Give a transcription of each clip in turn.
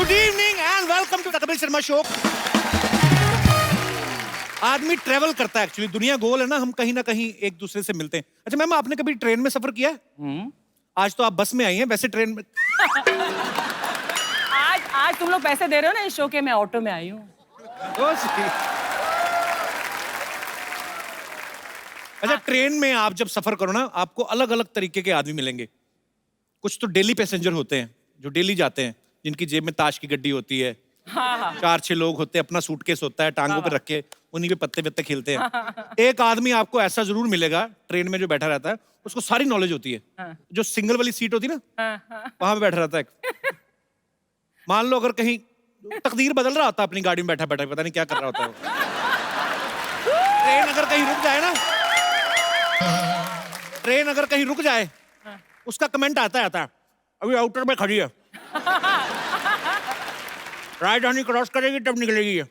Good evening and welcome to the Kapil Sharma show. आदमी travel करता है एक्चुअली, दुनिया गोल है ना, हम कहीं ना कहीं एक दूसरे से मिलते हैं। अच्छा मैम, आपने कभी ट्रेन में सफर किया है? आज तो आप बस में आई हैं, वैसे ट्रेन में आज तुम लोग पैसे दे रहे हो ना इस शो के, मैं ऑटो में आई हूँ। अच्छा, ट्रेन में आप जब सफर करो ना, आपको अलग अलग तरीके के आदमी मिलेंगे। कुछ तो डेली पैसेंजर होते हैं जो डेली जाते हैं, जिनकी जेब में ताश की गड्डी होती है। हाँ। 4-6 लोग होते हैं, अपना सूटकेस होता है, टांगों पे रख के उन्हीं पे पत्ते पत्ते खेलते हैं। एक आदमी आपको ऐसा जरूर मिलेगा ट्रेन में जो बैठा रहता है, उसको सारी नॉलेज होती है। जो सिंगल वाली सीट होती है ना, वहां पे बैठा रहता है। मान लो अगर कहीं तकदीर बदल रहा होता है, अपनी गाड़ी में बैठा बैठा पता नहीं क्या कर रहा होता है वो। ट्रेन अगर कहीं रुक जाए ना, ट्रेन अगर कहीं रुक जाए, उसका कमेंट आता है अभी आउटर में खड़ी है, राजधानी क्रॉस करेगी तब निकलेगी ये।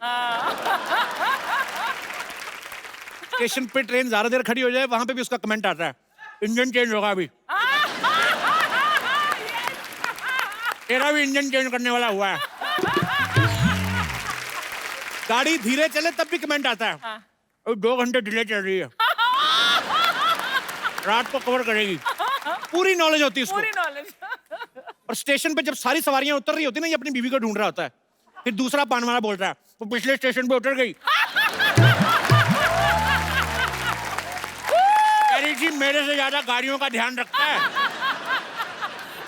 स्टेशन पे ट्रेन ज्यादा देर खड़ी हो जाए, वहां पे भी उसका कमेंट आता है, इंजन चेंज होगा अभी, तेरा भी इंजन चेंज करने वाला हुआ है। गाड़ी धीरे चले तब भी कमेंट आता है, अभी 2 घंटे डिले चल रही है, रात को कवर करेगी। पूरी नॉलेज होती है उसको। पूरी नॉलेज। और स्टेशन पे जब सारी सवारियां उतर रही होती है ना, ये अपनी बीवी को ढूंढ रहा होता है। फिर दूसरा पान वाला बोल रहा है, वो पिछले स्टेशन पे उतर गई, अरे जी मेरे से ज्यादा गाड़ियों का ध्यान रखता है।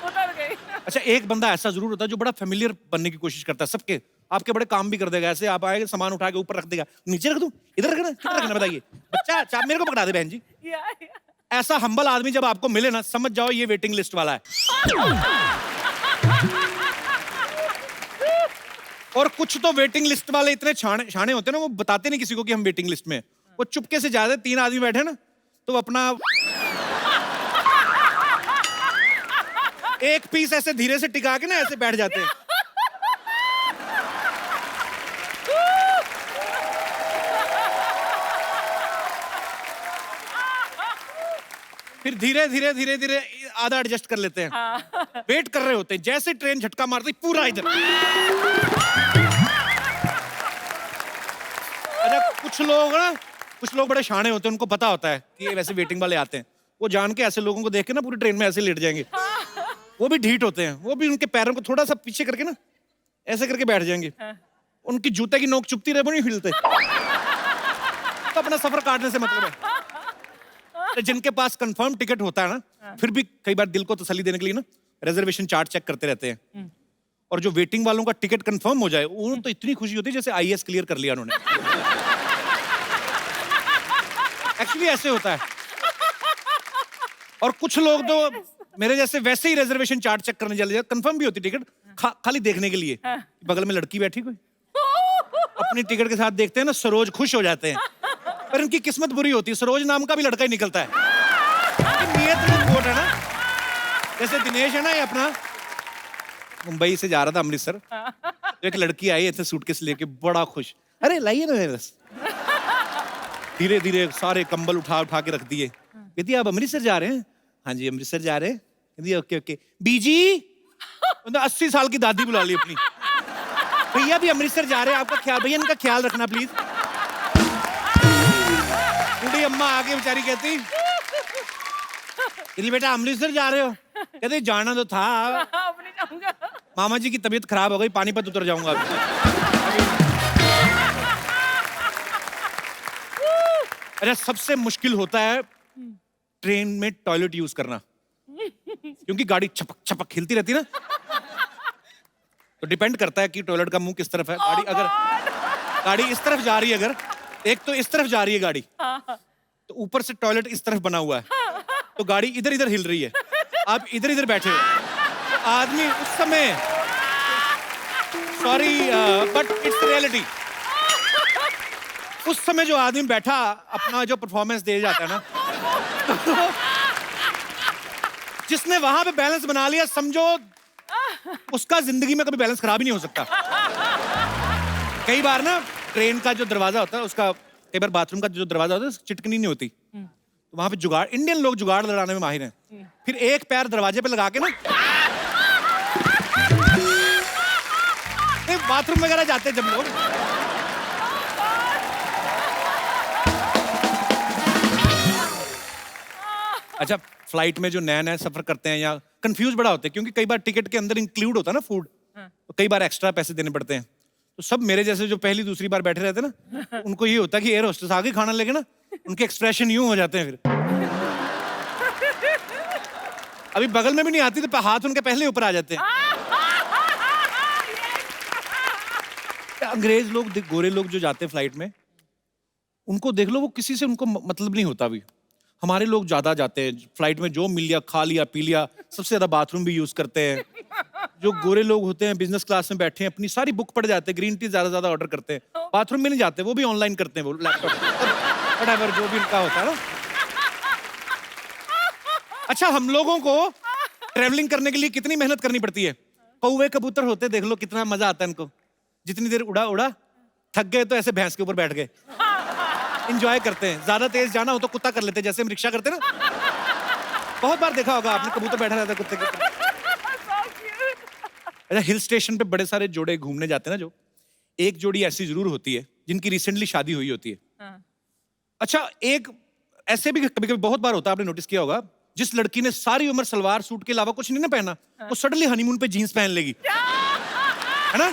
उतर गई। अच्छा, एक बंदा ऐसा जरूर होता है जो बड़ा फेमिलियर बनने की कोशिश करता है सबके, आपके बड़े काम भी कर देगा। ऐसे आप आएंगे, सामान उठा के ऊपर रख देगा, नीचे रख दूं, इधर रखना, किधर रखना बताइए, बच्चा चाप मेरे को पकड़ा दे बहन जी। ऐसा हम्बल आदमी जब आपको मिले ना, समझ जाओ ये वेटिंग लिस्ट वाला है। और कुछ तो वेटिंग लिस्ट वाले इतने छाने होते हैं ना, वो बताते नहीं किसी को कि हम वेटिंग लिस्ट में हैं। वो चुपके से जाते, 3 आदमी बैठे ना, तो अपना एक पीस ऐसे धीरे से टिका के ना ऐसे बैठ जाते हैं। फिर धीरे धीरे धीरे धीरे आधा एडजस्ट कर लेते हैं। वेट कर रहे होते हैं, जैसे ट्रेन झटका मारती पूरा इधर। अच्छा, कुछ लोग बड़े शाणे होते हैं, उनको पता होता है कि ये वैसे वेटिंग वाले आते हैं। वो जान के ऐसे लोगों को देख के ना पूरी ट्रेन में ऐसे लेट जाएंगे। वो भी ढीठ होते हैं, वो भी उनके पैरों को थोड़ा सा पीछे करके ना ऐसे करके बैठ जाएंगे। उनकी जूते की नोक चुभती रहे, वो नहीं हिलते। तो अपना सफर काटने से मतलब है। तो जिनके पास कंफर्म टिकट होता है ना, फिर भी कई बार दिल को तसल्ली देने के लिए ना रिजर्वेशन चार्ट चेक करते रहते हैं। और जो वेटिंग वालों का टिकट कंफर्म हो जाए, उन्हें तो इतनी खुशी होती है जैसे आईएएस क्लियर कर लिया उन्होंने। एक्चुअली ऐसे होता है। और कुछ लोग तो मेरे जैसे वैसे ही रिजर्वेशन चार्ट चेक करने चले जाते, कंफर्म भी होती टिकट, खाली देखने के लिए बगल में लड़की बैठी कोई, अपनी टिकट के साथ देखते हैं ना, सरोज खुश हो जाते हैं। पर इनकी किस्मत बुरी होती है, सरोज नाम का भी लड़का ही निकलता है। नियत में खोट है ना। जैसे दिनेश है ना, ये अपना मुंबई से जा रहा था अमृतसर, तो एक लड़की आई ऐसे सूटकेस लेके, बड़ा खुश, अरे लाइए ना मेरे। धीरे धीरे सारे कंबल उठा उठा के रख दिए। कहती आप अमृतसर जा रहे हैं? हाँ जी अमृतसर जा रहे हैं। कहती ओके ओके। बीजी 80 साल की दादी बुला ली अपनी, भैया भी अमृतसर जा रहे हैं, आपका ख्याल, भैया इनका ख्याल रखना प्लीज। बूढ़ी अम्मा आके बेचारी कहती, बेटा अमृतसर जा रहे हो? कहते जाना तो था, मामा जी की तबीयत खराब हो गई, पानीपत उतर जाऊंगा अरे सबसे मुश्किल होता है ट्रेन में टॉयलेट यूज करना, क्योंकि गाड़ी छपक छपक हिलती रहती है ना, तो डिपेंड करता है कि टॉयलेट का मुंह किस तरफ है। गाड़ी अगर गाड़ी इस तरफ जा रही है, अगर एक तो इस तरफ जा रही है गाड़ी, तो ऊपर से टॉयलेट इस तरफ बना हुआ है, तो गाड़ी इधर इधर हिल रही है, आप इधर इधर बैठे हो, तो आदमी उस समय, सॉरी बट इट्स रियलिटी, उस समय जो आदमी बैठा अपना जो परफॉर्मेंस दे जाता है ना, जिसने वहां पे बैलेंस बना लिया, समझो उसका जिंदगी में कभी बैलेंस खराब ही नहीं हो सकता। कई बार ना ट्रेन का जो दरवाजा होता है, उसका कई बार बाथरूम का जो दरवाजा होता है चिटकनी नहीं होती, तो वहां पे जुगाड़, इंडियन लोग जुगाड़ लड़ाने में माहिर हैं। फिर एक पैर दरवाजे पे लगा के ना बाथरूम वगैरह जाते हैं जब लोग। अच्छा, फ्लाइट में जो नया नया सफर करते हैं या कंफ्यूज बड़ा होते हैं, क्योंकि कई बार टिकट के अंदर इंक्लूड होता है ना फूड, तो कई बार एक्स्ट्रा पैसे देने पड़ते हैं। तो सब मेरे जैसे जो पहली दूसरी बार बैठे रहते हैं ना, उनको ये होता है कि एयर होस्टेस आगे खाना लेके ना, उनके एक्सप्रेशन यूं हो जाते हैं फिर। अभी बगल में भी नहीं आती तो हाथ उनके पहले ऊपर आ जाते हैं। अंग्रेज लोग, गोरे लोग जो जाते हैं फ्लाइट में, उनको देख लो, वो किसी से उनको मतलब नहीं होता। अभी हमारे लोग ज्यादा जाते हैं फ्लाइट में, जो मिल लिया खा लिया पी लिया, सबसे ज्यादा बाथरूम भी यूज करते हैं। जो गोरे लोग होते हैं बिजनेस क्लास में बैठे हैं, अपनी सारी बुक पढ़ जाते हैं, ग्रीन टी ज्यादा ऑर्डर करते हैं, बाथरूम में नहीं जाते, वो भी ऑनलाइन करते हैं, वो लैपटॉप व्हाटएवर जो भी इनका होता है ना। अच्छा, हम लोगों को ट्रेवलिंग करने के लिए कितनी मेहनत करनी पड़ती है। कौवे कबूतर होते देखो लो, कितना मजा आता है इनको। जितनी देर उड़ा उड़ा, थक गए तो ऐसे भैंस के ऊपर बैठ गए, इंजॉय करते हैं। ज्यादा तेज जाना हो तो कुत्ता कर लेते हैं, जैसे हम रिक्शा करते हैं ना। बहुत बार देखा होगा आपने, कबूतर बैठा रहता है कुत्ते के ऊपर। अच्छा, हिल स्टेशन पे बड़े सारे जोड़े घूमने जाते हैं ना, जो एक जोड़ी ऐसी जरूर होती है जिनकी रिसेंटली शादी हुई होती है। अच्छा, एक ऐसे भी कभी कभी बहुत बार होता है, आपने नोटिस किया होगा, जिस लड़की ने सारी उम्र सलवार सूट के अलावा कुछ नहीं ना पहना, वो सडनली हनीमून पे जीन्स पहन लेगी, है ना।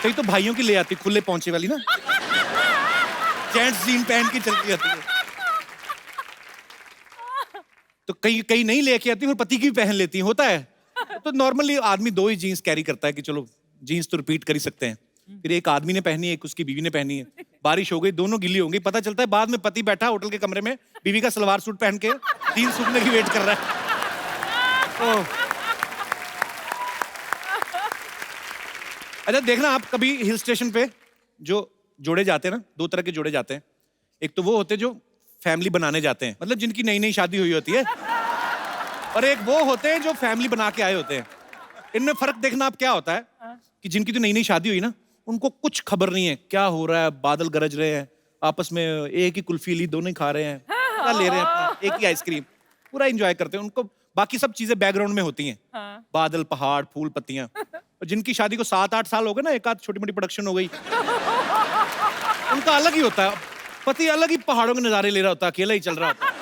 कई तो भाइयों की ले आती खुले पहुंचे वाली ना, जेंट्स जीन पहन के चलती आती है। तो कई नहीं लेके आती, फिर पति की भी पहन लेती है, होता है। तो नॉर्मली आदमी 2 ही जीन्स कैरी करता है कि चलो जीन्स तो रिपीट कर ही सकते हैं। फिर एक आदमी ने पहनी है, एक उसकी बीवी ने पहनी है। बारिश हो गई, दोनों गिली हो गई। पता चलता है बाद में पति बैठा होटल के कमरे में, बीवी का सलवार सूट पहन के जीन्स सूखने की वेट कर रहा है। अच्छा, देखना आप कभी हिल स्टेशन पे जो जोड़े जाते हैं ना, 2 तरह के जोड़े जाते हैं। एक तो वो होते हैं जो फैमिली बनाने जाते हैं, मतलब जिनकी नई नई शादी हुई होती है, और एक वो होते हैं जो फैमिली बना के आए होते हैं। इनमें फर्क देखना आप क्या होता है कि जिनकी तो नई नई शादी हुई ना, उनको कुछ खबर नहीं है क्या हो रहा है, बादल गरज रहे हैं, आपस में एक ही कुल्फी ली, दोनों ही खा रहे हैं, पूरा ले रहे हैं अपना, एक ही आइसक्रीम, पूरा एंजॉय करते हैं। उनको बाकी सब चीजें बैकग्राउंड में होती हैं, बादल, पहाड़, फूल, पत्तियां। और जिनकी शादी को 7-8 साल हो गए ना, एक आध छोटी मोटी प्रोडक्शन हो गई, उनका अलग ही होता है। पति अलग ही पहाड़ों के नजारे ले रहा होता है, अकेला ही चल रहा होता है।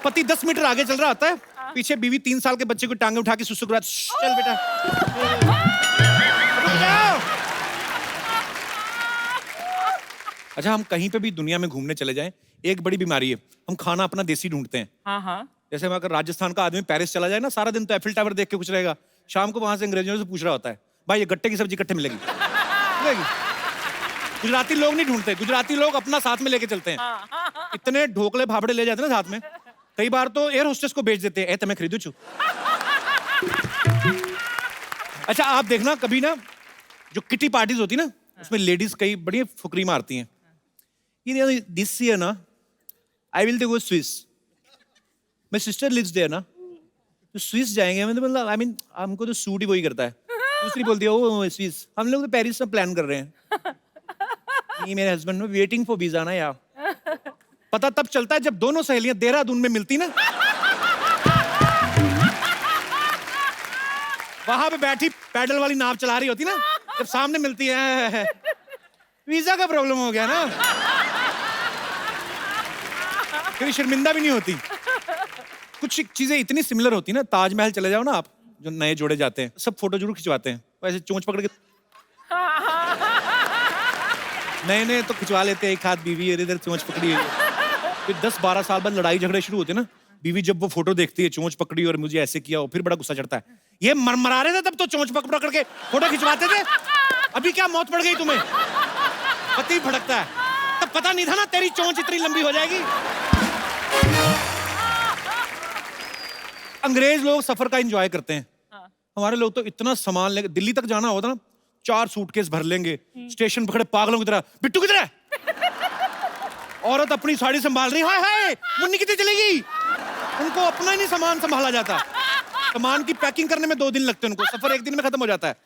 पति 10 मीटर आगे चल रहा होता है, पीछे बीवी 3 साल के बच्चे को टांगे उठा के सुसु करा, चल बेटा रुक जाओ। अच्छा, हम कहीं पे भी दुनिया में घूमने चले जाएं, एक बड़ी बीमारी है, हम खाना अपना देसी ढूंढते हैं। जैसे अगर राजस्थान का आदमी पेरिस चला जाए ना, सारा दिन तो एफिल टावर देख के कुछ रहेगा, शाम को वहां से अंग्रेजों से पूछ रहा होता है, भाई ये गट्टे की सब्जी कट्टे मिलेगी। गुजराती लोग नहीं ढूंढते, गुजराती लोग अपना साथ में लेके चलते हैं। इतने ढोकले फाफड़े ले जाते हैं ना साथ में, कई बार तो एयर होस्टेस को बेच देते हैं, तुम्हें खरीदू छू। अच्छा, आप देखना कभी ना, जो किटी पार्टीज होती ना, उसमें लेडीज कई बड़ी फुकरी मारती हैं। ये दिस ईयर ना, I will go Swiss, my sister lives there ना, तो स्विस जाएंगे। मतलब आई मीन हमको तो सूट ही वही करता है। दूसरी बोलती है ओ स्विस, हम लोग तो पेरिस में प्लान कर रहे हैं। ये मेरे हस्बैंड में वेटिंग फॉर वीजा ना यार। पता तब चलता है जब दोनों सहेलियां देहरादून में मिलती ना, वहां पे बैठी पैडल वाली नाव चला रही होती ना, जब सामने मिलती है, वीजा का प्रॉब्लम हो गया ना, फिर शर्मिंदा भी नहीं होती। कुछ चीजें इतनी सिमिलर होती ना, ताजमहल चले जाओ ना आप, जो नए जोड़े जाते हैं, सब फोटो जरूर खिंचवाते हैं, वैसे चोंच पकड़ के नए तो खिंचवा लेते हैं, एक हाथ बीवी और इधर चोंच पकड़ी है। फिर 10-12 साल बाद लड़ाई झगड़े शुरू होते हैं ना, बीवी जब वो फोटो देखती है, चोंच पकड़ी और मुझे ऐसे किया, फिर बड़ा गुस्सा चढ़ता है। ये मरमरा रहे थे तब तो चोंच पकड़ के फोटो खिंचवाते थे, अभी क्या मौत पड़ गई तुम्हें? पति भड़कता है, तब पता नहीं था ना तेरी चोंच इतनी लंबी हो जाएगी। अंग्रेज लोग सफर का एंजॉय करते हैं, हमारे लोग तो इतना सामान लेके, दिल्ली तक जाना होता ना, 4 सूटकेस भर लेंगे, स्टेशन पकड़े पागलों की तरह, बिट्टू किधर है? औरत अपनी साड़ी संभाल रही, हाय हाय मुन्नी कितनी चलेगी? उनको अपना ही नहीं सामान संभाला जाता। सामान की पैकिंग करने में 2 दिन लगते हैं उनको, सफर 1 दिन में खत्म हो जाता है।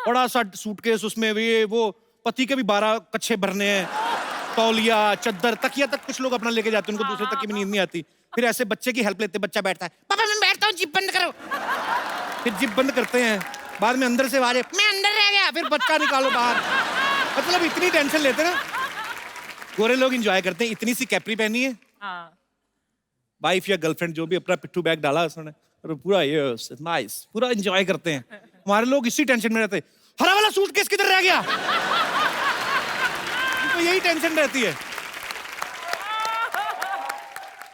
बड़ा सा सूटकेस, उसमें ये वो पति के भी 12 कच्छे भरने हैं, तौलिया, चद्दर, तकिया तक कुछ लोग अपना लेके जाते हैं, उनको दूसरे तक की भी नींद नहीं आती। फिर ऐसे बच्चे की हेल्प लेते, बच्चा बैठता है, पापा मैं बैठता हूँ, जिप बंद करो। फिर जिप बंद करते हैं, बाद में अंदर से आवाज मैं अंदर रह गया, फिर बच्चा निकालो बाहर। मतलब इतनी टेंशन लेते ना। गोरे लोग एंजॉय करते हैं, इतनी सी कैपरी पहनी है, हाँ वाइफ या गर्लफ्रेंड जो भी अपना पिट्ठू बैग डाला उसने, और पूरा ये नाइस, पूरा एंजॉय करते हैं। हमारे लोग इसी टेंशन में रहते हैं, हरा वाला सूटकेस किधर रह गया। तो यही टेंशन रहती है।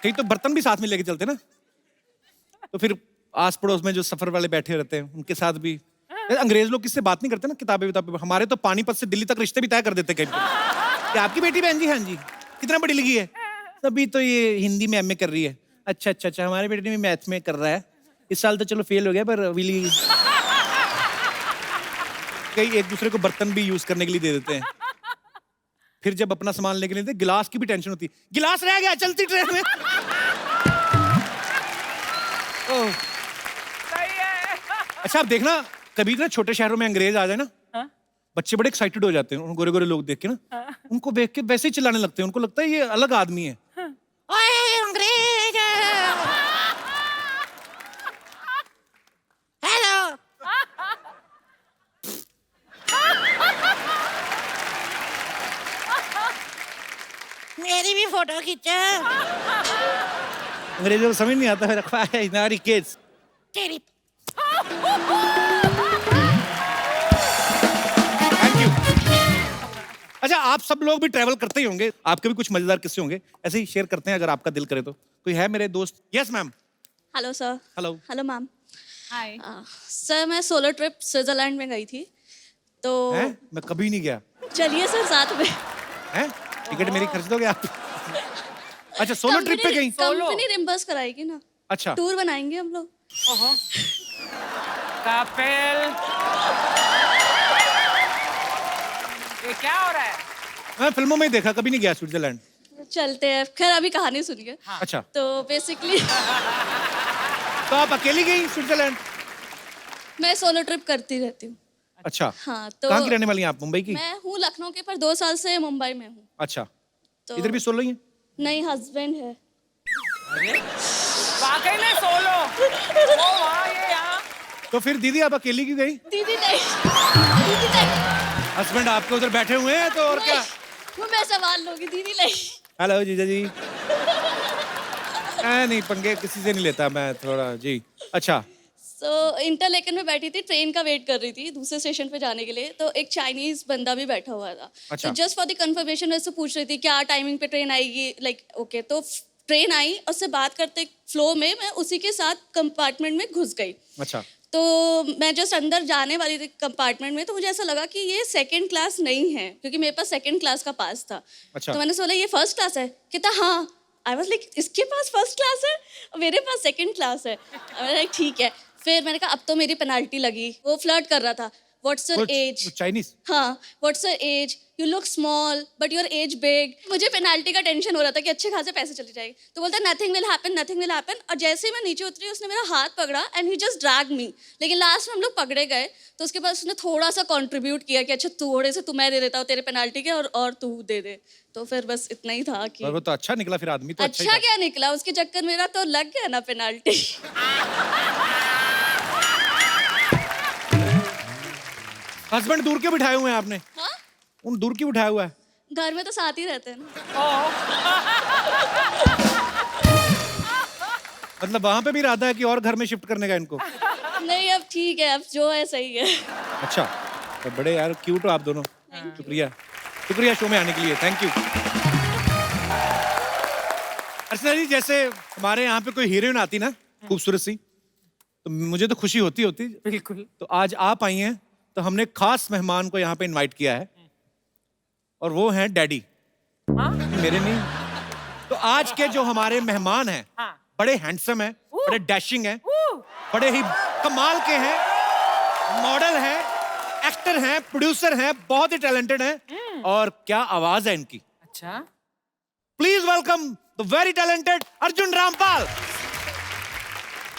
कहीं तो बर्तन भी साथ में लेके चलते ना, तो फिर आस पड़ोस में जो सफर वाले बैठे रहते हैं उनके साथ भी। अंग्रेज लोग किससे बात नहीं करते ना, किताबें विताबें। हमारे तो पानीपत से दिल्ली तक रिश्ते भी तय कर देते कहीं पे। क्या आपकी बेटी बहन जी? हाँ जी। कितना पढ़ी लिखी है? अभी तो ये हिंदी में एमए कर रही है। अच्छा अच्छा अच्छा, हमारे बेटे भी मैथ में कर रहा है, इस साल तो चलो फेल हो गया, पर विली कई एक दूसरे को बर्तन भी यूज करने के लिए दे देते हैं। फिर जब अपना सामान लेके लेते, गिलास की भी टेंशन होती है, गिलास रह गया चलती ट्रेन में। ओह। सही है। अच्छा आप देखना, कभी ना छोटे शहरों में अंग्रेज आ जाए ना, हाँ? बच्चे बड़े एक्साइटेड हो जाते हैं उन गोरे गोरे लोग देख के ना। उनको देख के वैसे ही चिल्लाने लगते हैं, उनको लगता है ये अलग आदमी है। ओए अंग्रेज, हेलो। मेरी भी फोटो खींचो। अंग्रेजों को समझ नहीं आता है, रखवा है हमारी किड्स तेरी। Thank you. अच्छा आप सब लोग भी ट्रैवल करते ही होंगे, आपके भी कुछ मजेदार किस्से होंगे, ऐसे ही शेयर करते हैं अगर आपका दिल करे तो। कोई है मेरे दोस्त? Yes ma'am. Hello sir. Hello. Hello ma'am. Hi. Sir मैं सोलो ट्रिप स्विट्जरलैंड में गई थी, तो हैं? मैं कभी नहीं गया। चलिए सर साथ में। हैं? टिकट मेरी खर्च दोगे आप? अच्छा सोलो ट्रिप पे गई? कंपनी रिम्बर्स कराएगी ना। अच्छा। टूर बनाएंगे हम लोग। ओहो। कपिल, ये क्या हो रहा है? मैं फिल्मों में ही देखा, कभी नहीं गया स्विट्जरलैंड। चलते हैं। खैर अभी कहानी सुनिए। अच्छा तो बेसिकली तो आप अकेली गई स्विट्जरलैंड? मैं सोलो ट्रिप करती रहती हूँ। अच्छा हाँ तो कहाँ की रहने वाली हैं आप? मुंबई की? मैं हूँ लखनऊ की, पर 2 साल से मुंबई में हूँ। अच्छा तो इधर भी सोलो ही है? नहीं, हस्बैंड है। वाकई में सोलो। वो वहाँ, ये यहाँ। तो फिर दीदी आप अकेली क्यों गई? दीदी नहीं, दीदी नहीं, हस्बैंड आपके उधर बैठे हुए हैं तो और क्या? वो मैं संभाल लूंगी, दीदी नहीं। हेलो जीजा जी। नहीं पंगे किसी से नहीं लेता मैं थोड़ा जी। अच्छा तो इंटरलेकन में बैठी थी, ट्रेन का वेट कर रही थी दूसरे स्टेशन पे जाने के लिए, तो एक चाइनीज बंदा भी बैठा हुआ था। अच्छा। तो जस्ट फॉर द कंफर्मेशन मैं उससे पूछ रही थी क्या टाइमिंग पे ट्रेन आएगी, लाइक ओके। तो ट्रेन आई, उससे बात करते फ्लो में मैं उसी के साथ कंपार्टमेंट में घुस गई। अच्छा तो मैं जस्ट अंदर जाने वाली थी कंपार्टमेंट में, तो मुझे ऐसा लगा कि ये सेकंड क्लास नहीं है, क्योंकि मेरे पास सेकंड क्लास का पास था। अच्छा। तो मैंने सोचा ये फर्स्ट क्लास है। कहता हाँ। आई वाज लाइक इसके पास फर्स्ट क्लास है और मेरे पास सेकंड क्लास है। मैंने लाइक ठीक है। फिर मैंने कहा अब तो मेरी पेनाल्टी लगी। वो फ्लर्ट कर रहा था, व्हाट्स योर एज। चाइनीज? हाँ, what's your age, you look small but your age big. मुझे पेनाल्टी का टेंशन हो रहा था कि अच्छे खासे पैसे चले जाएंगे। तो बोलता nothing will happen, nothing will happen. और जैसे ही मैं नीचे उतरी उसने मेरा हाथ पकड़ा एंड ही जस्ट ड्रैग मी। लेकिन लास्ट में हम लोग पकड़े गए, तो उसके बाद उसने थोड़ा सा कंट्रीब्यूट किया कि अच्छा थोड़े से मैं दे देता हूँ तेरे पेनाल्टी के, और तू दे दे। तो फिर बस इतना ही था कि और वो तो अच्छा निकला फिर आदमी तो अच्छा ही अच्छा था। क्या निकला, उसके चक्कर मेरा तो लग गया ना पेनाल्टी। हस्बैंड दूर के बिठाए हुए हैं आपने? हाँ, उन दूर की बिठाया हुआ है? घर में तो साथ ही रहते हैं ना। ओह। मतलब वहां पे भी इरादा है कि और घर में शिफ्ट करने का इनको? नहीं अब ठीक है, अब जो है सही है। अच्छा तो बड़े यार क्यूट हो आप दोनों। शुक्रिया शुक्रिया शो में आने के लिए, थैंक यू। अर्चना जी जैसे हमारे यहाँ पे कोई हीरोइन आती ना खूबसूरत सी, तो मुझे तो खुशी होती होती। बिल्कुल। तो आज आप आई हैं तो हमने खास मेहमान को यहाँ पे इनवाइट किया है, और वो हैं डैडी। हाँ? मेरे नहीं। तो आज के जो हमारे मेहमान हैं हाँ। बड़े हैंडसम हैं, बड़े डैशिंग हैं, ऊ, बड़े ही कमाल के हैं, मॉडल हैं, एक्टर हैं, प्रोड्यूसर हैं, बहुत ही टैलेंटेड हैं, और क्या आवाज है इनकी। अच्छा। Please welcome the very talented Arjun Rampal.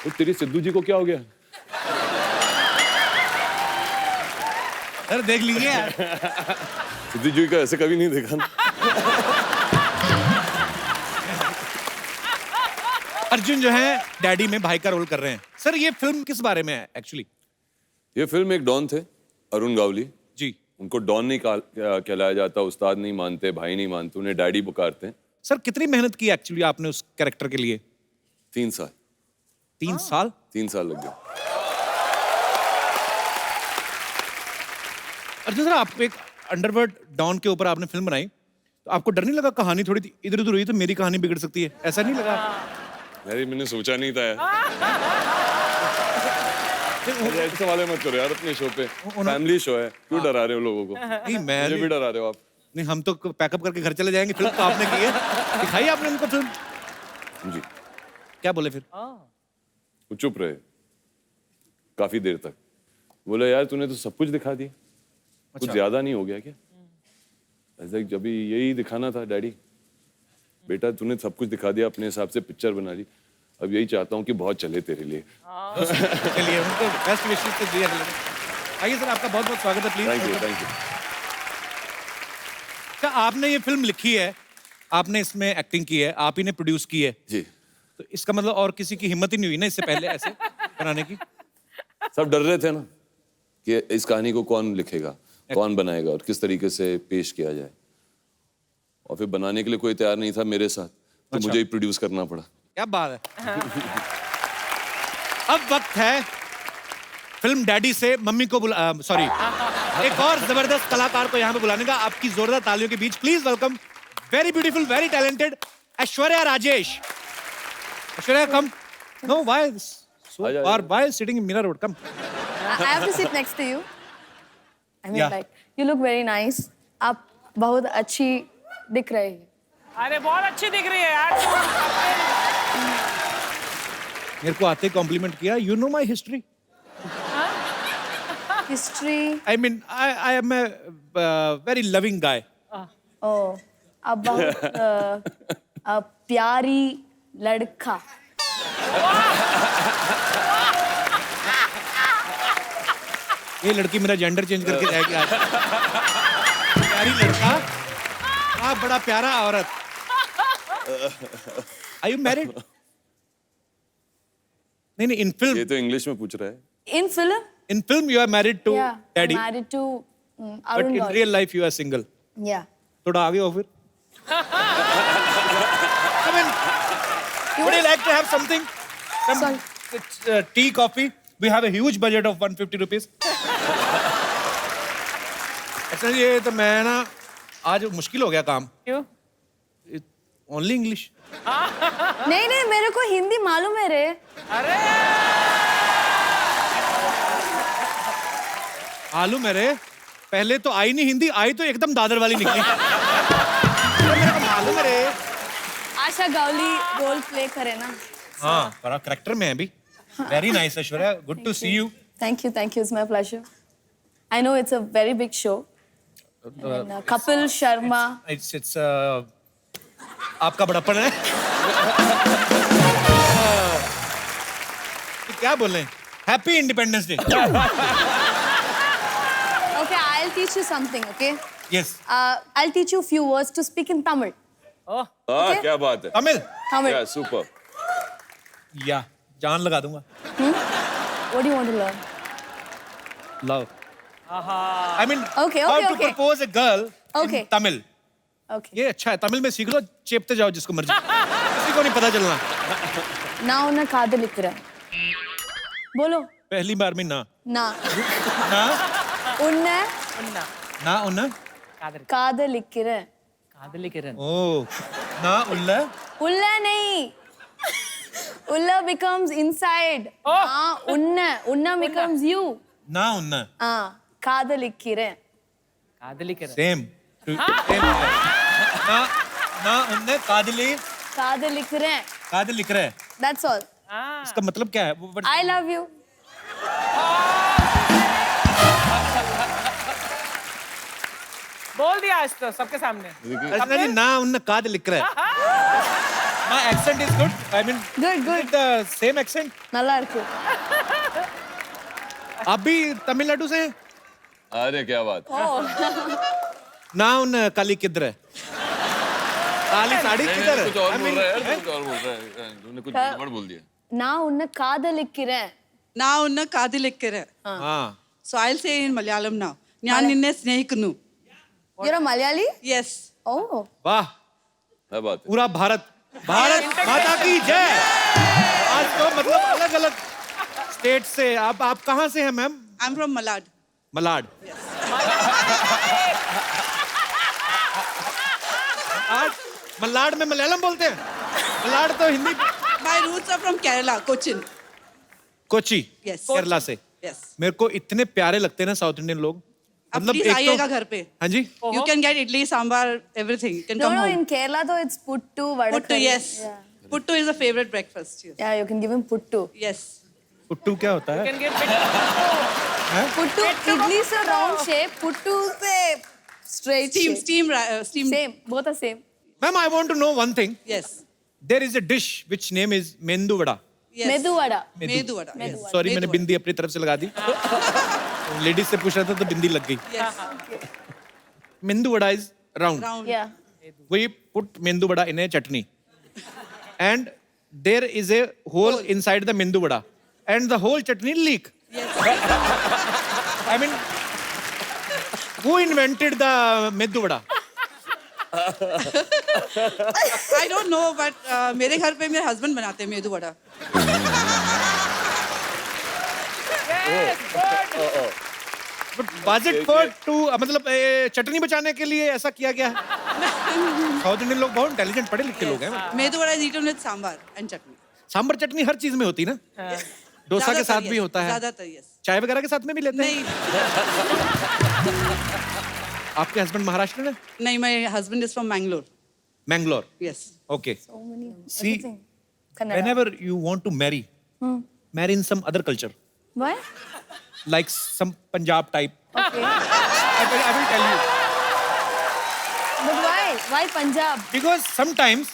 तो तेरी सिद्धू जी को क्या हो गया? सर देख लीजिए यार। सिद्धू जी का ऐसे कभी नहीं देखा। अर्जुन जो है डैडी में भाई का रोल कर रहे हैं। सर ये फिल्म किस बारे में है एक्चुअली? ये फिल्म एक डॉन थे, अरुण गावली। जी उनको डॉन नहीं कहलाया जाता, उस्ताद नहीं मानते, भाई नहीं मानते, उन्हें डैडी पुकारते हैं। सर कितनी मेहनत की एक्चुअली आपने उस कैरेक्टर के लिए? 3 साल 3 साल? 3 साल लग गए। अर्जुन सर, आप एक अंडरवर्ल्ड डॉन के ऊपर आपने फिल्म बनाई, तो आपको डर नहीं लगा कहानी थोड़ी इधर उधर हुई तो मेरी कहानी बिगड़ सकती है, ऐसा नहीं लगा? मैंने सोचा नहीं था यार। ऐसे सवाल मत करो यार अपने शो पे, फैमिली शो है, क्यों डरा रहे हो लोगों को? नहीं मैं मुझे भी डरा रहे हो आप। नहीं, हम तो पैकअप करके घर चले जाएंगे। फिल्म तो आपने की है, दिखाई आपने उनको फिल्म। जी। क्या बोले फिर? वो चुप रहे काफी देर तक। बोले यार तूने तो सब कुछ दिखा दिया, कुछ ज्यादा नहीं हो गया क्या? ऐसा जब यही दिखाना था डैडी, बेटा तूने सब कुछ दिखा दिया, अपने हिसाब से पिक्चर बना ली, अब यही चाहता हूँ कि बहुत चले तेरे लिए। चलिए उनको बेस्ट विशेस तो दिया। आइए सर, आपका बहुत बहुत स्वागत है, please. Thank you thank you. क्या आपने ये फिल्म लिखी है, आपने इसमें एक्टिंग की है, आप ही ने प्रोड्यूस की है, जी। तो इसका मतलब और किसी की हिम्मत ही नहीं हुई ना इससे पहले ऐसे बनाने की? सब डर रहे थे ना कि इस कहानी को कौन लिखेगा, कौन बनाएगा और किस तरीके से पेश किया जाए, और फिर बनाने के लिए कोई तैयार नहीं था मेरे साथ, तो मुझे ही प्रोड्यूस करना पड़ा। क्या बात है। अब वक्त है फिल्म डैडी से मम्मी को सॉरी, एक और जबरदस्त कलाकार को यहाँ पे बुलाने का। आपकी जोरदार तालियों के बीच please welcome very beautiful, very talented Aishwarya Rajesh. Aishwarya come. No why so far, why sitting in Meera Road? Come. I have to sit next to you. I mean, Yeah. like, you look very nice. आप बहुत अच्छी दिख रही है। अरे बहुत अच्छी दिख रही है यार। मेरे को आते कॉम्प्लीमेंट किया। You know my history. History. I mean, I am a very loving guy. Oh, आप बहुत प्यारी लड़का। ये लड़की मेरा जेंडर चेंज करके जाएगी आज। प्यारी लड़का, आप बड़ा प्यारा औरत। Are you married? नहीं नहीं, in film. ये तो इंग्लिश में पूछ रहा है। In film? In film you are married to Yeah. daddy, I'm married to but Arun in Gauri. real life you are single. Yeah. थोड़ा आगे हो फिर। I mean, would you like to have something? Some tea, coffee? We have a huge budget of 150 rupees. अच्छा ये तो मैं ना आज मुश्किल हो गया काम। क्यों? Only English. नहीं नहीं, मेरे को हिंदी मालूम है रे। अरे आलू मेरे पहले तो आई नहीं हिंदी, आई तो एकदम दादर वाली निकली। मेरे को मालूम है रे। आशा गावली रोल प्ले करे ना। हाँ, बड़ा करेक्टर में है अभी। Very nice Aishwarya, good to see you. Thank you, it's my pleasure. I know it's a very big show. And, Kapil Sharma. It's आपका बड़प्पन है। क्या बोल रहे हैं? Happy Independence Day. Okay, I'll teach you something, okay? Yes. I'll teach you a few words to speak in Tamil. Oh Okay. क्या बात है। तमिल? Tamil. Yeah, super. या जान लगा दूंगा। What do you want to learn? Love. I mean, Okay, how okay, to okay. propose a girl Okay. in Tamil. Okay. ये अच्छा है, तमिल में सीख लो, चेपते जाओ जिसको मर्जी, किसी को नहीं पता चलना। நான் உன்னை காதலிக்கிறேன். बोलो. पहली बार में ना நான் ना உன்னை उन्ना ना उन्ना कादर காதலிக்கிறேன். कादली किरण ओ ना उल्ला உள்ள नहीं. உள்ள becomes inside. हाँ உன்னை becomes you. ना उन्ना காதலிக்கிறேன். कादली किरण सेम ना ना उन्ने कादली காதலிக்கிறேன். कादल लिख रहा है। That's all. इसका मतलब क्या है? I love you. बोल दिया आज तो सबके सामने। अच्छा जी, ना उन्ने कादल लिख रहा है। My accent is good. I mean, Good. the same accent. நல்லா இருக்கு. आप भी तमिलनाडु से हैं? अरे क्या बात। ना उन काली किधर है? काली साड़ी किधर है? कुछ और I बोल mean, रहा है यार, कुछ और बोल रहा है, तूने कुछ गड़बड़ बोल दिया। நான் உன்னை காதலிக்கிறேன். நான் உன்னை காதலிக்கிறேன். हाँ, So I'll say in Malayalam now. ഞാൻ നിന്നെ സ്നേഹിക്കുന്നു. You're a Malayali? Yes. Oh. वाह, क्या बात है? पूरा भारत माता की जय। आज तो मतलब अलग अलग स्टेट से आप कहाँ से हैं ma'am? I'm from Malad. Malad. आज मलाड में मलयालम बोलते हैं? मलाड तो Hindi. My roots are from Kerala, Cochin. Kochi, Yes. Kerala से। Yes. मेरे को इतने प्यारे लगते हैं ना साउथ इंडियन लोग। आप प्लीज आइएगा घर पे. हाँ जी। You can get idli, sambar, everything. You can No, come no, home. in Kerala though it's puttu, vada Puttu, curry. yes. Yeah. Puttu is a favorite breakfast. Yes. Yeah, you can give him puttu. Yes. Puttu क्या होता है? Can get Puttu, idli is a round shape, puttu is a straight shape. Steam. Same, both are same. Ma'am I want to know one thing. Yes. There is a dish which name is medu vada. Yes. Medu vada. Medu vada. Yes. Sorry मैंने बिंदी अपनी तरफ से लगा दी। Ladies से पूछ रहा था तो बिंदी लग गई। Yes. मेंदू vada is round. Round. Yeah. We put mendu vada in a chutney, and there is a hole inside the mendu vada, and the whole chutney leak. Yes. I mean, who invented the mendu vada? I don't know, but मेरे घर पे मेरे husband बनाते हैं medu vada. But was it for to मतलब चटनी बचाने के लिए ऐसा किया गया है? साउथ इंडियन लोग बहुत इंटेलिजेंट पढ़े लिखे लोग हैं। Medu vada is eaten with sambar and chutney. Sambar चटनी हर चीज में होती है ना? डोसा के साथ भी होता है। ज़्यादातर yes. चाय वगैरह के साथ में भी लेते हैं? नहीं आपके हस्बैंड महाराष्ट्र में? नहीं, my husband is from Mangalore. Mangalore. Yes. Okay. So many. See, Everything. Kannada. whenever you want to marry, marry in some other culture, Why? like some Punjab type. Okay. I will tell you. But why? Why Punjab? Because sometimes,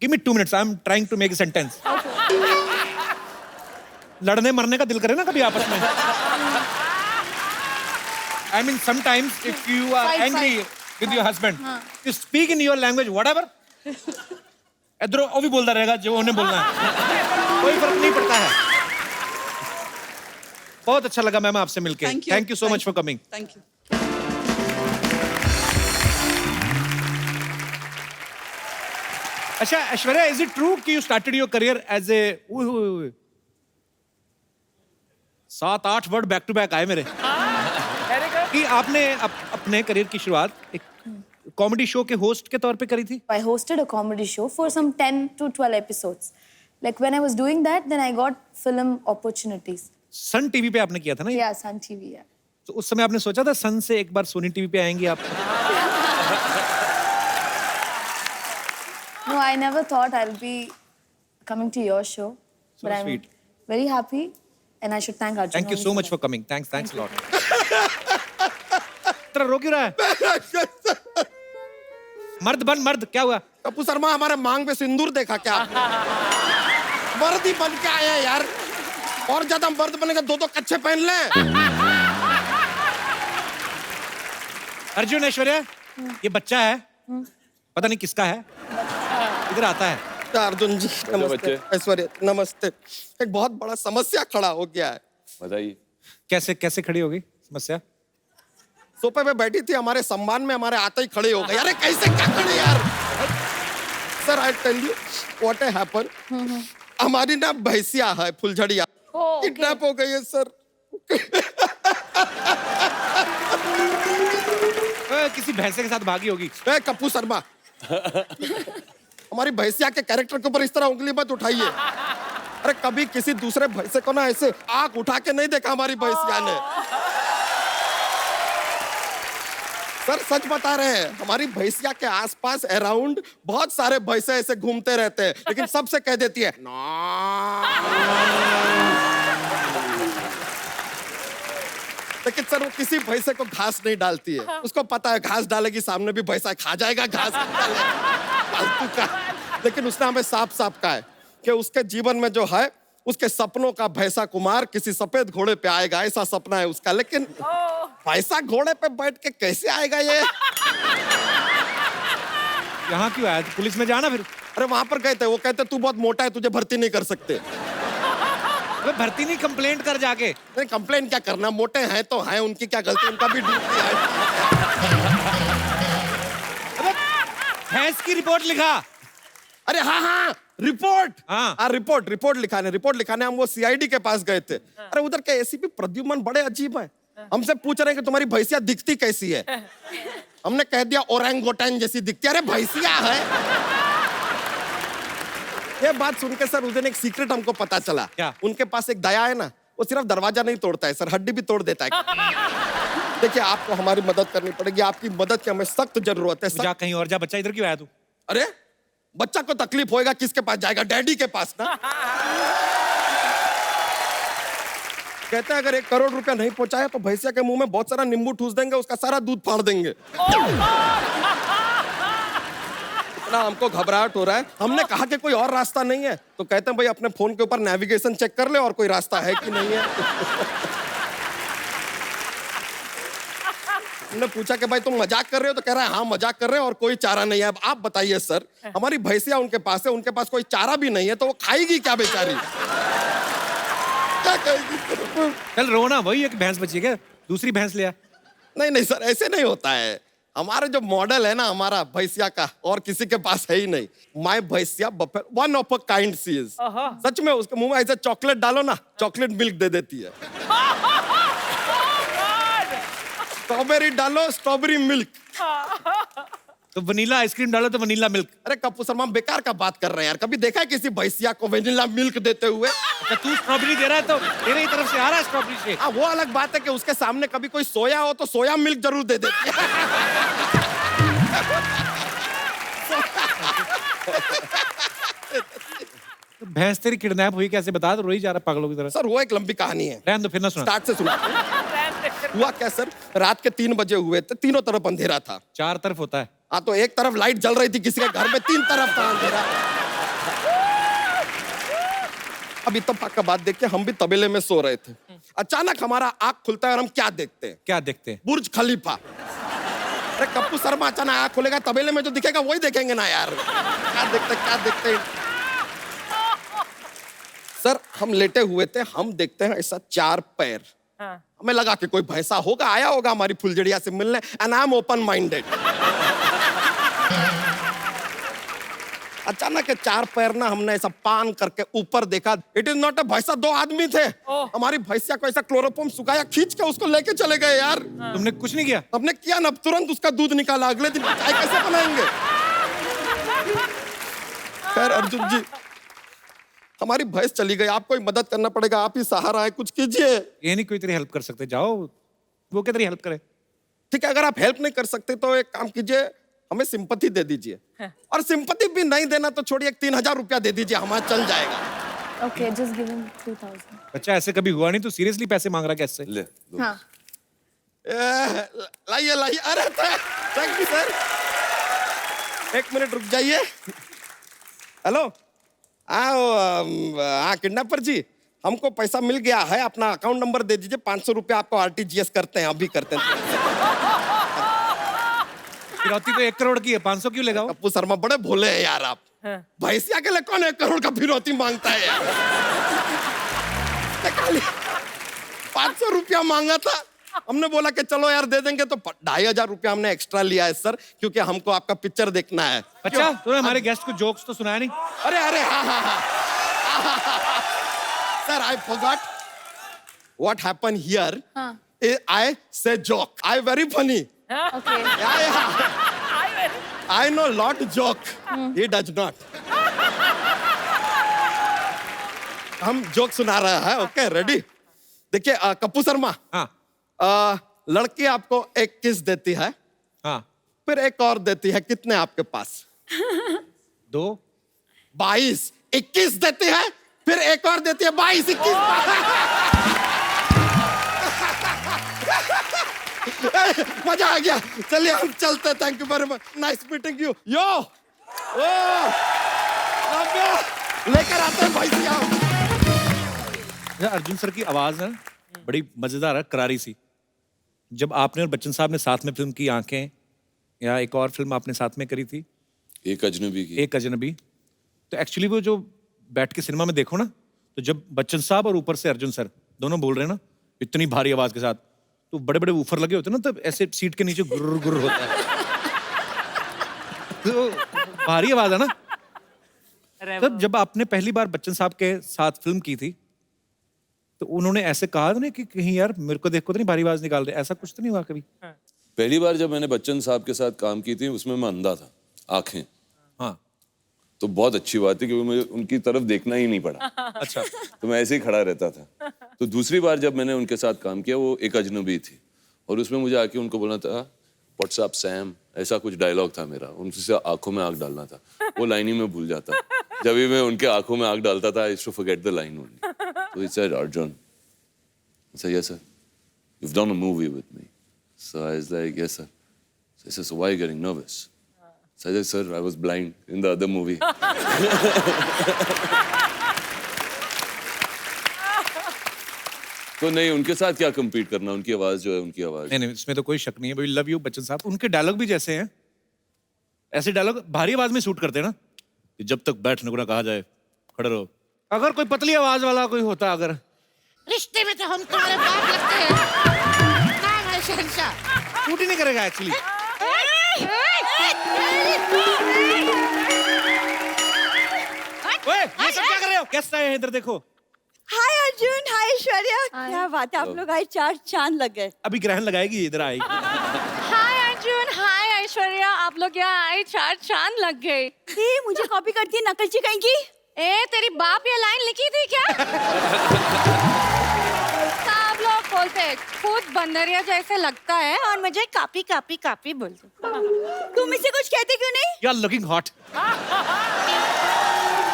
give me 2 minutes, I'm trying to make a sentence. लड़ने मरने का दिल करे ना कभी आपस में. I mean, sometimes if you are Fight, angry with your husband, you speak in your language, whatever. इधर वो भी बोलता रहेगा जो उन्हें बोलना है. कोई फर्क नहीं पड़ता है. बहुत अच्छा लगा मैम आपसे मिलके. Thank you. Thank you so much for coming. Thank you. अच्छा ऐश्वर्या, is it true कि you started your career as a 7-8 word back to back आए मेरे Very good. कि आपने अपने करियर की शुरुआत एक कॉमेडी शो के होस्ट के तौर पे करी थी. I hosted a comedy show for some 10 to 12 episodes. Like when I was doing that, then I got film opportunities. Sun TV पे आपने किया था ना ये? Yeah, Sun TV, yeah. तो उस समय आपने सोचा था सन से एक बार सोनी टीवी पे आएंगी आप? No, I never thought I'll be coming to your show. So but I'm sweet. very happy and I should thank Arjun. Thank you only so for much that. For coming. Thanks a lot. तेरा रो क्यों रहा है? मर्द बन मर्द. क्या हुआ? कपूर शर्मा, हमारे मांग पे सिंदूर देखा क्या आपने? मर्द ही बन के आए हैं यार. और ज्यादा मर्द बनेगा 2 कच्छे पहन लें. अर्जुन, ऐश्वर्या, ये बच्चा है, पता नहीं किसका है, इधर आता है. अर्जुन जी नमस्ते. बच्चे. ऐश्वर्या नमस्ते. एक बहुत बड़ा समस्या खड़ा हो गया है. बताइए. कैसे खड़ी होगी समस्या? सोफे पे बैठी थी, हमारे सम्मान में हमारे आते ही खड़े हो गए. अरे कैसे क्या खड़े यार? Sir I tell you what happen. हमारी ना भैंसिया है फुलझड़िया, किडनैप हो गई है सर. किसी भैंसे के साथ भागी होगी. ए कपूर शर्मा, हमारी भैंसिया के कैरेक्टर के ऊपर इस तरह उंगली मत उठाइए. अरे कभी किसी दूसरे भैंसे को ना ऐसे आंख उठा के नहीं देखा हमारी भैंसिया ने. सर सच बता रहे हैं, हमारी भैंसिया के आसपास अराउंड बहुत सारे भैंसे ऐसे घूमते रहते हैं, लेकिन सबसे कह देती है "ना।" लेकिन सर वो किसी भैंसे को घास नहीं डालती है. उसको पता है घास डालेगी सामने भी भैंसा खा जाएगा घास. फालतू का. लेकिन उसने हमें साफ कहा है कि उसके जीवन में जो है, उसके सपनों का भैंसा कुमार किसी सफेद घोड़े पे आएगा, ऐसा सपना है उसका. लेकिन भैंसा घोड़े पे बैठ के कैसे आएगा ये? यहाँ क्यों आया? पुलिस में जाना फिर. अरे वहां पर गए थे, वो कहते तू बहुत मोटा है, तुझे भर्ती नहीं कर सकते. वे भर्ती नहीं, कंप्लेंट कर जाके। नहीं कंप्लेन क्या करना, मोटे हैं तो हैं, उनकी क्या गलती, उनका भी ड्यूटी है। अबे भैंस की रिपोर्ट लिखा। अरे हाँ रिपोर्ट, हाँ। रिपोर्ट लिखाने हम वो सीआईडी के पास गए थे। अरे उधर के एसीपी प्रद्युमन बड़े अजीब हैं, हमसे पूछ रहे हैं कि तुम्हारी भैंसिया दिखती कैसी है। हमने कह दिया ओरंगोटन जैसी दिखती है। अरे भैंसिया है। ये बात सुन के सर उस दिन एक सीक्रेट हमको पता चला। क्या? उनके पास एक दया है ना, वो सिर्फ दरवाजा नहीं तोड़ता है सर, हड्डी भी तोड़ देता है। देखिए आपको हमारी मदद करनी पड़ेगी, आपकी मदद की हमें सख्त जरूरत है। जा कहीं और जा, बच्चा इधर क्यों आया तू? अरे बच्चा को तकलीफ होएगा किसके पास जाएगा, डैडी के पास ना। कहते हैं अगर 1 करोड़ रुपया नहीं पहुंचाया तो भैंसिया के मुंह में बहुत सारा नींबू ठूस देंगे, उसका सारा दूध फाड़ देंगे। इतना हमको घबराहट हो रहा है। हमने कहा कि कोई और रास्ता नहीं है, तो कहते हैं भाई अपने फोन के ऊपर नेविगेशन चेक कर ले और कोई रास्ता है कि नहीं है। हमने पूछा कि भाई तुम मजाक कर रहे हो, तो कह रहा है हाँ मजाक कर रहे हो और कोई चारा नहीं है। अब आप बताइए सर, हमारी भैंसिया उनके पास है, उनके पास कोई चारा भी नहीं है, तो वो खाएगी क्या बेचारी, क्या कहेगी? चल रोना, वही एक भैंस बची है क्या? दूसरी भैंस ले आ। नहीं सर ऐसे नहीं होता है। हमारा जो मॉडल है ना हमारा भैंसिया का, और किसी के पास है ही नहीं। माय भैंसिया buffet one of a kind she is. सच में उसके मुंह में ऐसे चॉकलेट डालो ना, चॉकलेट मिल्क दे देती है। स्ट्रॉबेरी डालो, स्ट्रॉबेरी मिल्क। तो वनीला आइसक्रीम डालो तो वनीला मिल्क। अरे कप्पू शर्मा बेकार का बात कर रहे हैं यार, कभी देखा है किसी भैंसिया को वेनिला मिल्क देते हुए? अच्छा तू स्ट्रॉबेरी दे रहा है तो तेरे ही तरफ से आ रहा है स्ट्रॉबेरी शेक। हाँ वो अलग बात है कि उसके सामने कभी कोई सोया हो तो सोया मिल्क जरूर दे देती है। तो भैंस तेरी किडनैप हुई कैसे, बता दो, रोई जा रहा पागलों की तरह। सर वो एक लंबी कहानी है, रहने दो, फिर ना सुना। स्टार्ट से सुना। हुआ क्या सर, रात के 3 बजे हुए थे, तीनों तरफ अंधेरा था। 4 तरफ होता है। हाँ तो एक तरफ लाइट जल रही थी किसी के घर में, 3 तरफ था अंधेरा। अब इत्तेफाक का बात देख के हम भी तबेले में सो रहे थे। अचानक हमारा आंख खुलता है और हम क्या देखते हैं? क्या देखते हैं? बुर्ज खलीफा। अरे कप्पू शर्मा अचानक आंख खोलेगा, तबेले में जो दिखेगा वही देखेंगे ना यार। क्या देखते सर हम लेटे हुए थे, हम देखते हैं ऐसा 4 पैर। हमें लगा कि कोई भैंसा होगा, आया होगा हमारी फुलझड़िया से मिलने, and I am open minded. अचानक 4 पैर ना हमने ऐसा पान करके ऊपर देखा। इट इज नॉट अ भैंसा, 2 आदमी थे। हमारी भैंसिया को ऐसा क्लोरोफॉर्म सुखाया, खींच के उसको लेके चले गए यार। तुमने कुछ नहीं किया? हमने किया ना, तुरंत उसका दूध निकाला। अगले दिन चाय कैसे बनाएंगे? खैर अर्जुन जी हमारी भैंस चली गई, आपको ही मदद करना पड़ेगा, आप ही सहारा है, कुछ कीजिए। ये नहीं कोई तेरी हेल्प कर सकते, जाओ वो क्या तेरी हेल्प करे। ठीक है अगर आप हेल्प नहीं कर सकते तो एक काम कीजिए, हमें सिंपैथी दे दीजिए। और सिंपैथी भी नहीं देना तो छोड़िए, 3000 रुपया दे दीजिए, हमारा चल जाएगा। Okay, just give him 3000. बच्चा ऐसे कभी हुआ नहीं, तू सीरियसली पैसे मांग रहा कैसे? ले दो। हाँ. लाइए। अरे थैंक यू सर, 1 मिनट रुक जाइए। हेलो हाँ किडनैपर जी, हमको पैसा मिल गया है, अपना अकाउंट नंबर दे दीजिए, 500 रुपया आपको RTGS करते हैं, अभी करते हैं। फिरौती तो 1 करोड़ की है, 500 क्यों लेगा? कप्पू शर्मा बड़े भोले हैं यार आप। भैंसिया के लिए कौन 1 करोड़ का फिरौती मांगता है यार? 500 रुपया मांगा था, हमने बोला कि चलो यार दे देंगे, तो 2500 रुपया हमने एक्स्ट्रा लिया है सर, क्योंकि हमको आपका पिक्चर देखना है। अच्छा तूने हमारे गेस्ट को जोक्स तो सुनाया नहीं? अरे हाँ sir I forgot what happen here. I say joke, I very funny. Okay. I know lot joke. He does not. हम जोक सुना रहा है, ओके रेडी? देखिए कप्पू शर्मा, हाँ लड़की आपको एक किस देती है, हाँ फिर एक और देती है, कितने आपके पास? 2 22। 21 देती है, फिर एक और देती है, 22 21। मजा आ गया, चलिए हम चलते। Thank you very much, nice meeting you. यो लेकर आते हैं भैंसिया। अर्जुन सर की आवाज है बड़ी मजेदार है, करारी सी। जब आपने और बच्चन साहब ने साथ में फिल्म की आंखें, या एक और फिल्म आपने साथ में करी थी, एक अजनबी की। एक अजनबी, तो एक्चुअली वो जो बैठ के सिनेमा में देखो ना, तो जब बच्चन साहब और ऊपर से अर्जुन सर दोनों बोल रहे हैं ना इतनी भारी आवाज के साथ, तो बड़े बड़े ऊफर लगे होते हैं ना, तब ऐसे सीट के नीचे गुर्र गुर्र होता है। तो भारी आवाज है ना। तब जब आपने पहली बार बच्चन साहब के साथ फिल्म की थी, तो उन्होंने ऐसे कहा था ना कि कहीं यार मेरे को देखो तो नहीं भारी आवाज निकाल रहे, ऐसा कुछ तो नहीं हुआ कभी? पहली बार जब मैंने बच्चन साहब के साथ काम की थी उसमें मैं अंधा था, आंखें, हाँ। तो बहुत अच्छी बात है क्योंकि मुझे उनकी तरफ देखना ही नहीं पड़ा। अच्छा। तो मैं ऐसे ही खड़ा रहता था। तो दूसरी बार जब मैंने उनके साथ काम किया वो एक अजनबी थी और उसमें मुझे आके उनको बोलना था व्हाट्स अप सैम, ऐसा कुछ डायलॉग था मेरा, उनसे आंखों में आग डालना था, वो लाइन ही मैं भूल जाता। जब भी मैं उनके आंखों में आग डालता था I used to forget the line only. तो he said Arjun, I said, yes sir, you've done a movie with me. So I was like, yes sir. So he said, so why are you getting nervous? So I said, sir, I was blind in the other movie. तो नहीं, उनके साथ क्या compete करना, उनकी आवाज जो है उनकी आवाज। नहीं नहीं, इसमें तो कोई शक नहीं है भाई, लव यू बच्चन साहब। उनके डायलॉग भी जैसे हैं, ऐसे डायलॉग भारी आवाज में शूट करते हैं ना, कि जब तक बैठने को ना कहा जाए खड़े रहो। अगर कोई पतली आवाज वाला कोई होता, अगर रिश्ते में तो हम तुम्हारे बाप लगते हैं। नाम है शहंशाह। शूट ही नहीं करेगा एक्चुअली। ओए, ये सब क्या कर रहे हो? गेस्ट आए हैं, इधर देखो। हाय अर्जुन, हाय ऐश्वर्या, क्या बात है, आप लोग आए, चार चांद लग गए। अभी ग्रहण लगाएगी, इधर आएगी। हाय अर्जुन, हाय ऐश्वर्या, आप लोग यहाँ आए, चार चांद लग गए। ये मुझे कॉपी करती है, नकलची कहीं की। ए तेरी बाप ये लाइन लिखी थी क्या? सब लोग बोलते हैं खुद बंदरिया जैसे लगता है और मुझे कापी कापी कापी बोलते। तुम इसे कुछ कहते क्यों नहीं? You are looking hot.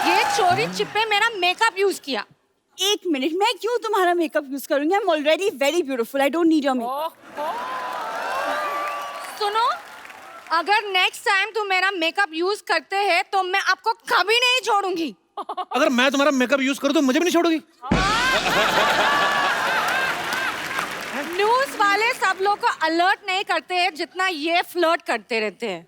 ये चोरी चिप्पे मेरा मेकअप यूज किया। एक मिनट, मैं क्यों तुम्हारा मेकअप यूज करूंगी? I am already very beautiful, I don't need your makeup. सुनो, अगर नेक्स्ट टाइम तुम मेरा मेकअप यूज करते हैं तो मैं आपको कभी नहीं छोड़ूंगी। अगर मैं तुम्हारा मेकअप यूज करूं तो मुझे भी नहीं छोड़ोगी? न्यूज वाले सब लोग को अलर्ट नहीं करते हैं जितना ये फ्लर्ट करते रहते हैं।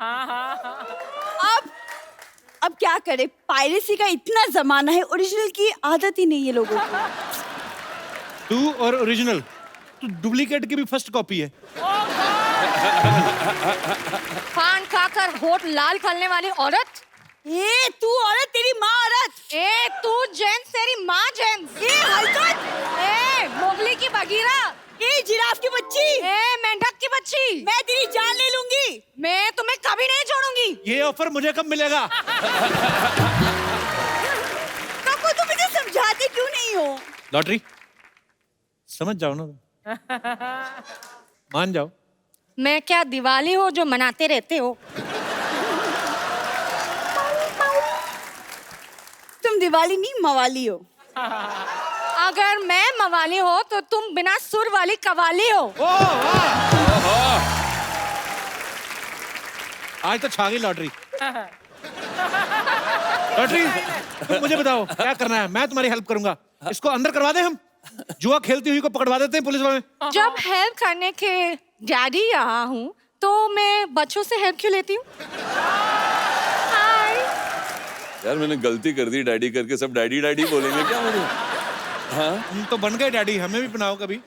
अब क्या करे, पायरेसी का इतना जमाना है, ओरिजिनल की आदत ही नहीं है लोगों को। तू और ओरिजिनल, तू डुप्लीकेट की भी फर्स्ट कॉपी है। पान खाकर होठ लाल करने वाली औरत। ए तू औरत, तेरी माँ औरत। ए तू जेंट्स, तेरी माँ जेंट्स। ए हरकत। ए मोगली की बगीरा। ए जिराफ की बच्ची। ए मेंढक की बच्ची। मैं तेरी जान ले लूंगी। मैं तुम्हें कभी नहीं छोड़ूंगी। ये ऑफर मुझे कब मिलेगा? कब तुम मुझे समझाते क्यों नहीं हो? लॉटरी समझ जाओ ना, मान जाओ। मैं क्या दिवाली हो जो मनाते रहते हो? तुम दिवाली नहीं मवाली हो। अगर मैं मवाली हो तो तुम बिना सुर वाली कवाली हो। आज तो छा गई लॉटरी। लॉटरी, तुम मुझे बताओ क्या करना है, मैं तुम्हारी हेल्प करूंगा। इसको अंदर करवा दे, हम जुआ खेलती हुई को पकड़वा देते हैं पुलिस वाले। जब हेल्प करने के डैडी यहाँ हूँ तो मैं बच्चों से हेल्प क्यों लेती हूँ? हाय यार मैंने गलती कर दी डैडी करके, सब डैडी डैडी बोलेंगे क्या मुझे? हाँ हम तो बन गए डैडी, हमें भी बनाओ कभी।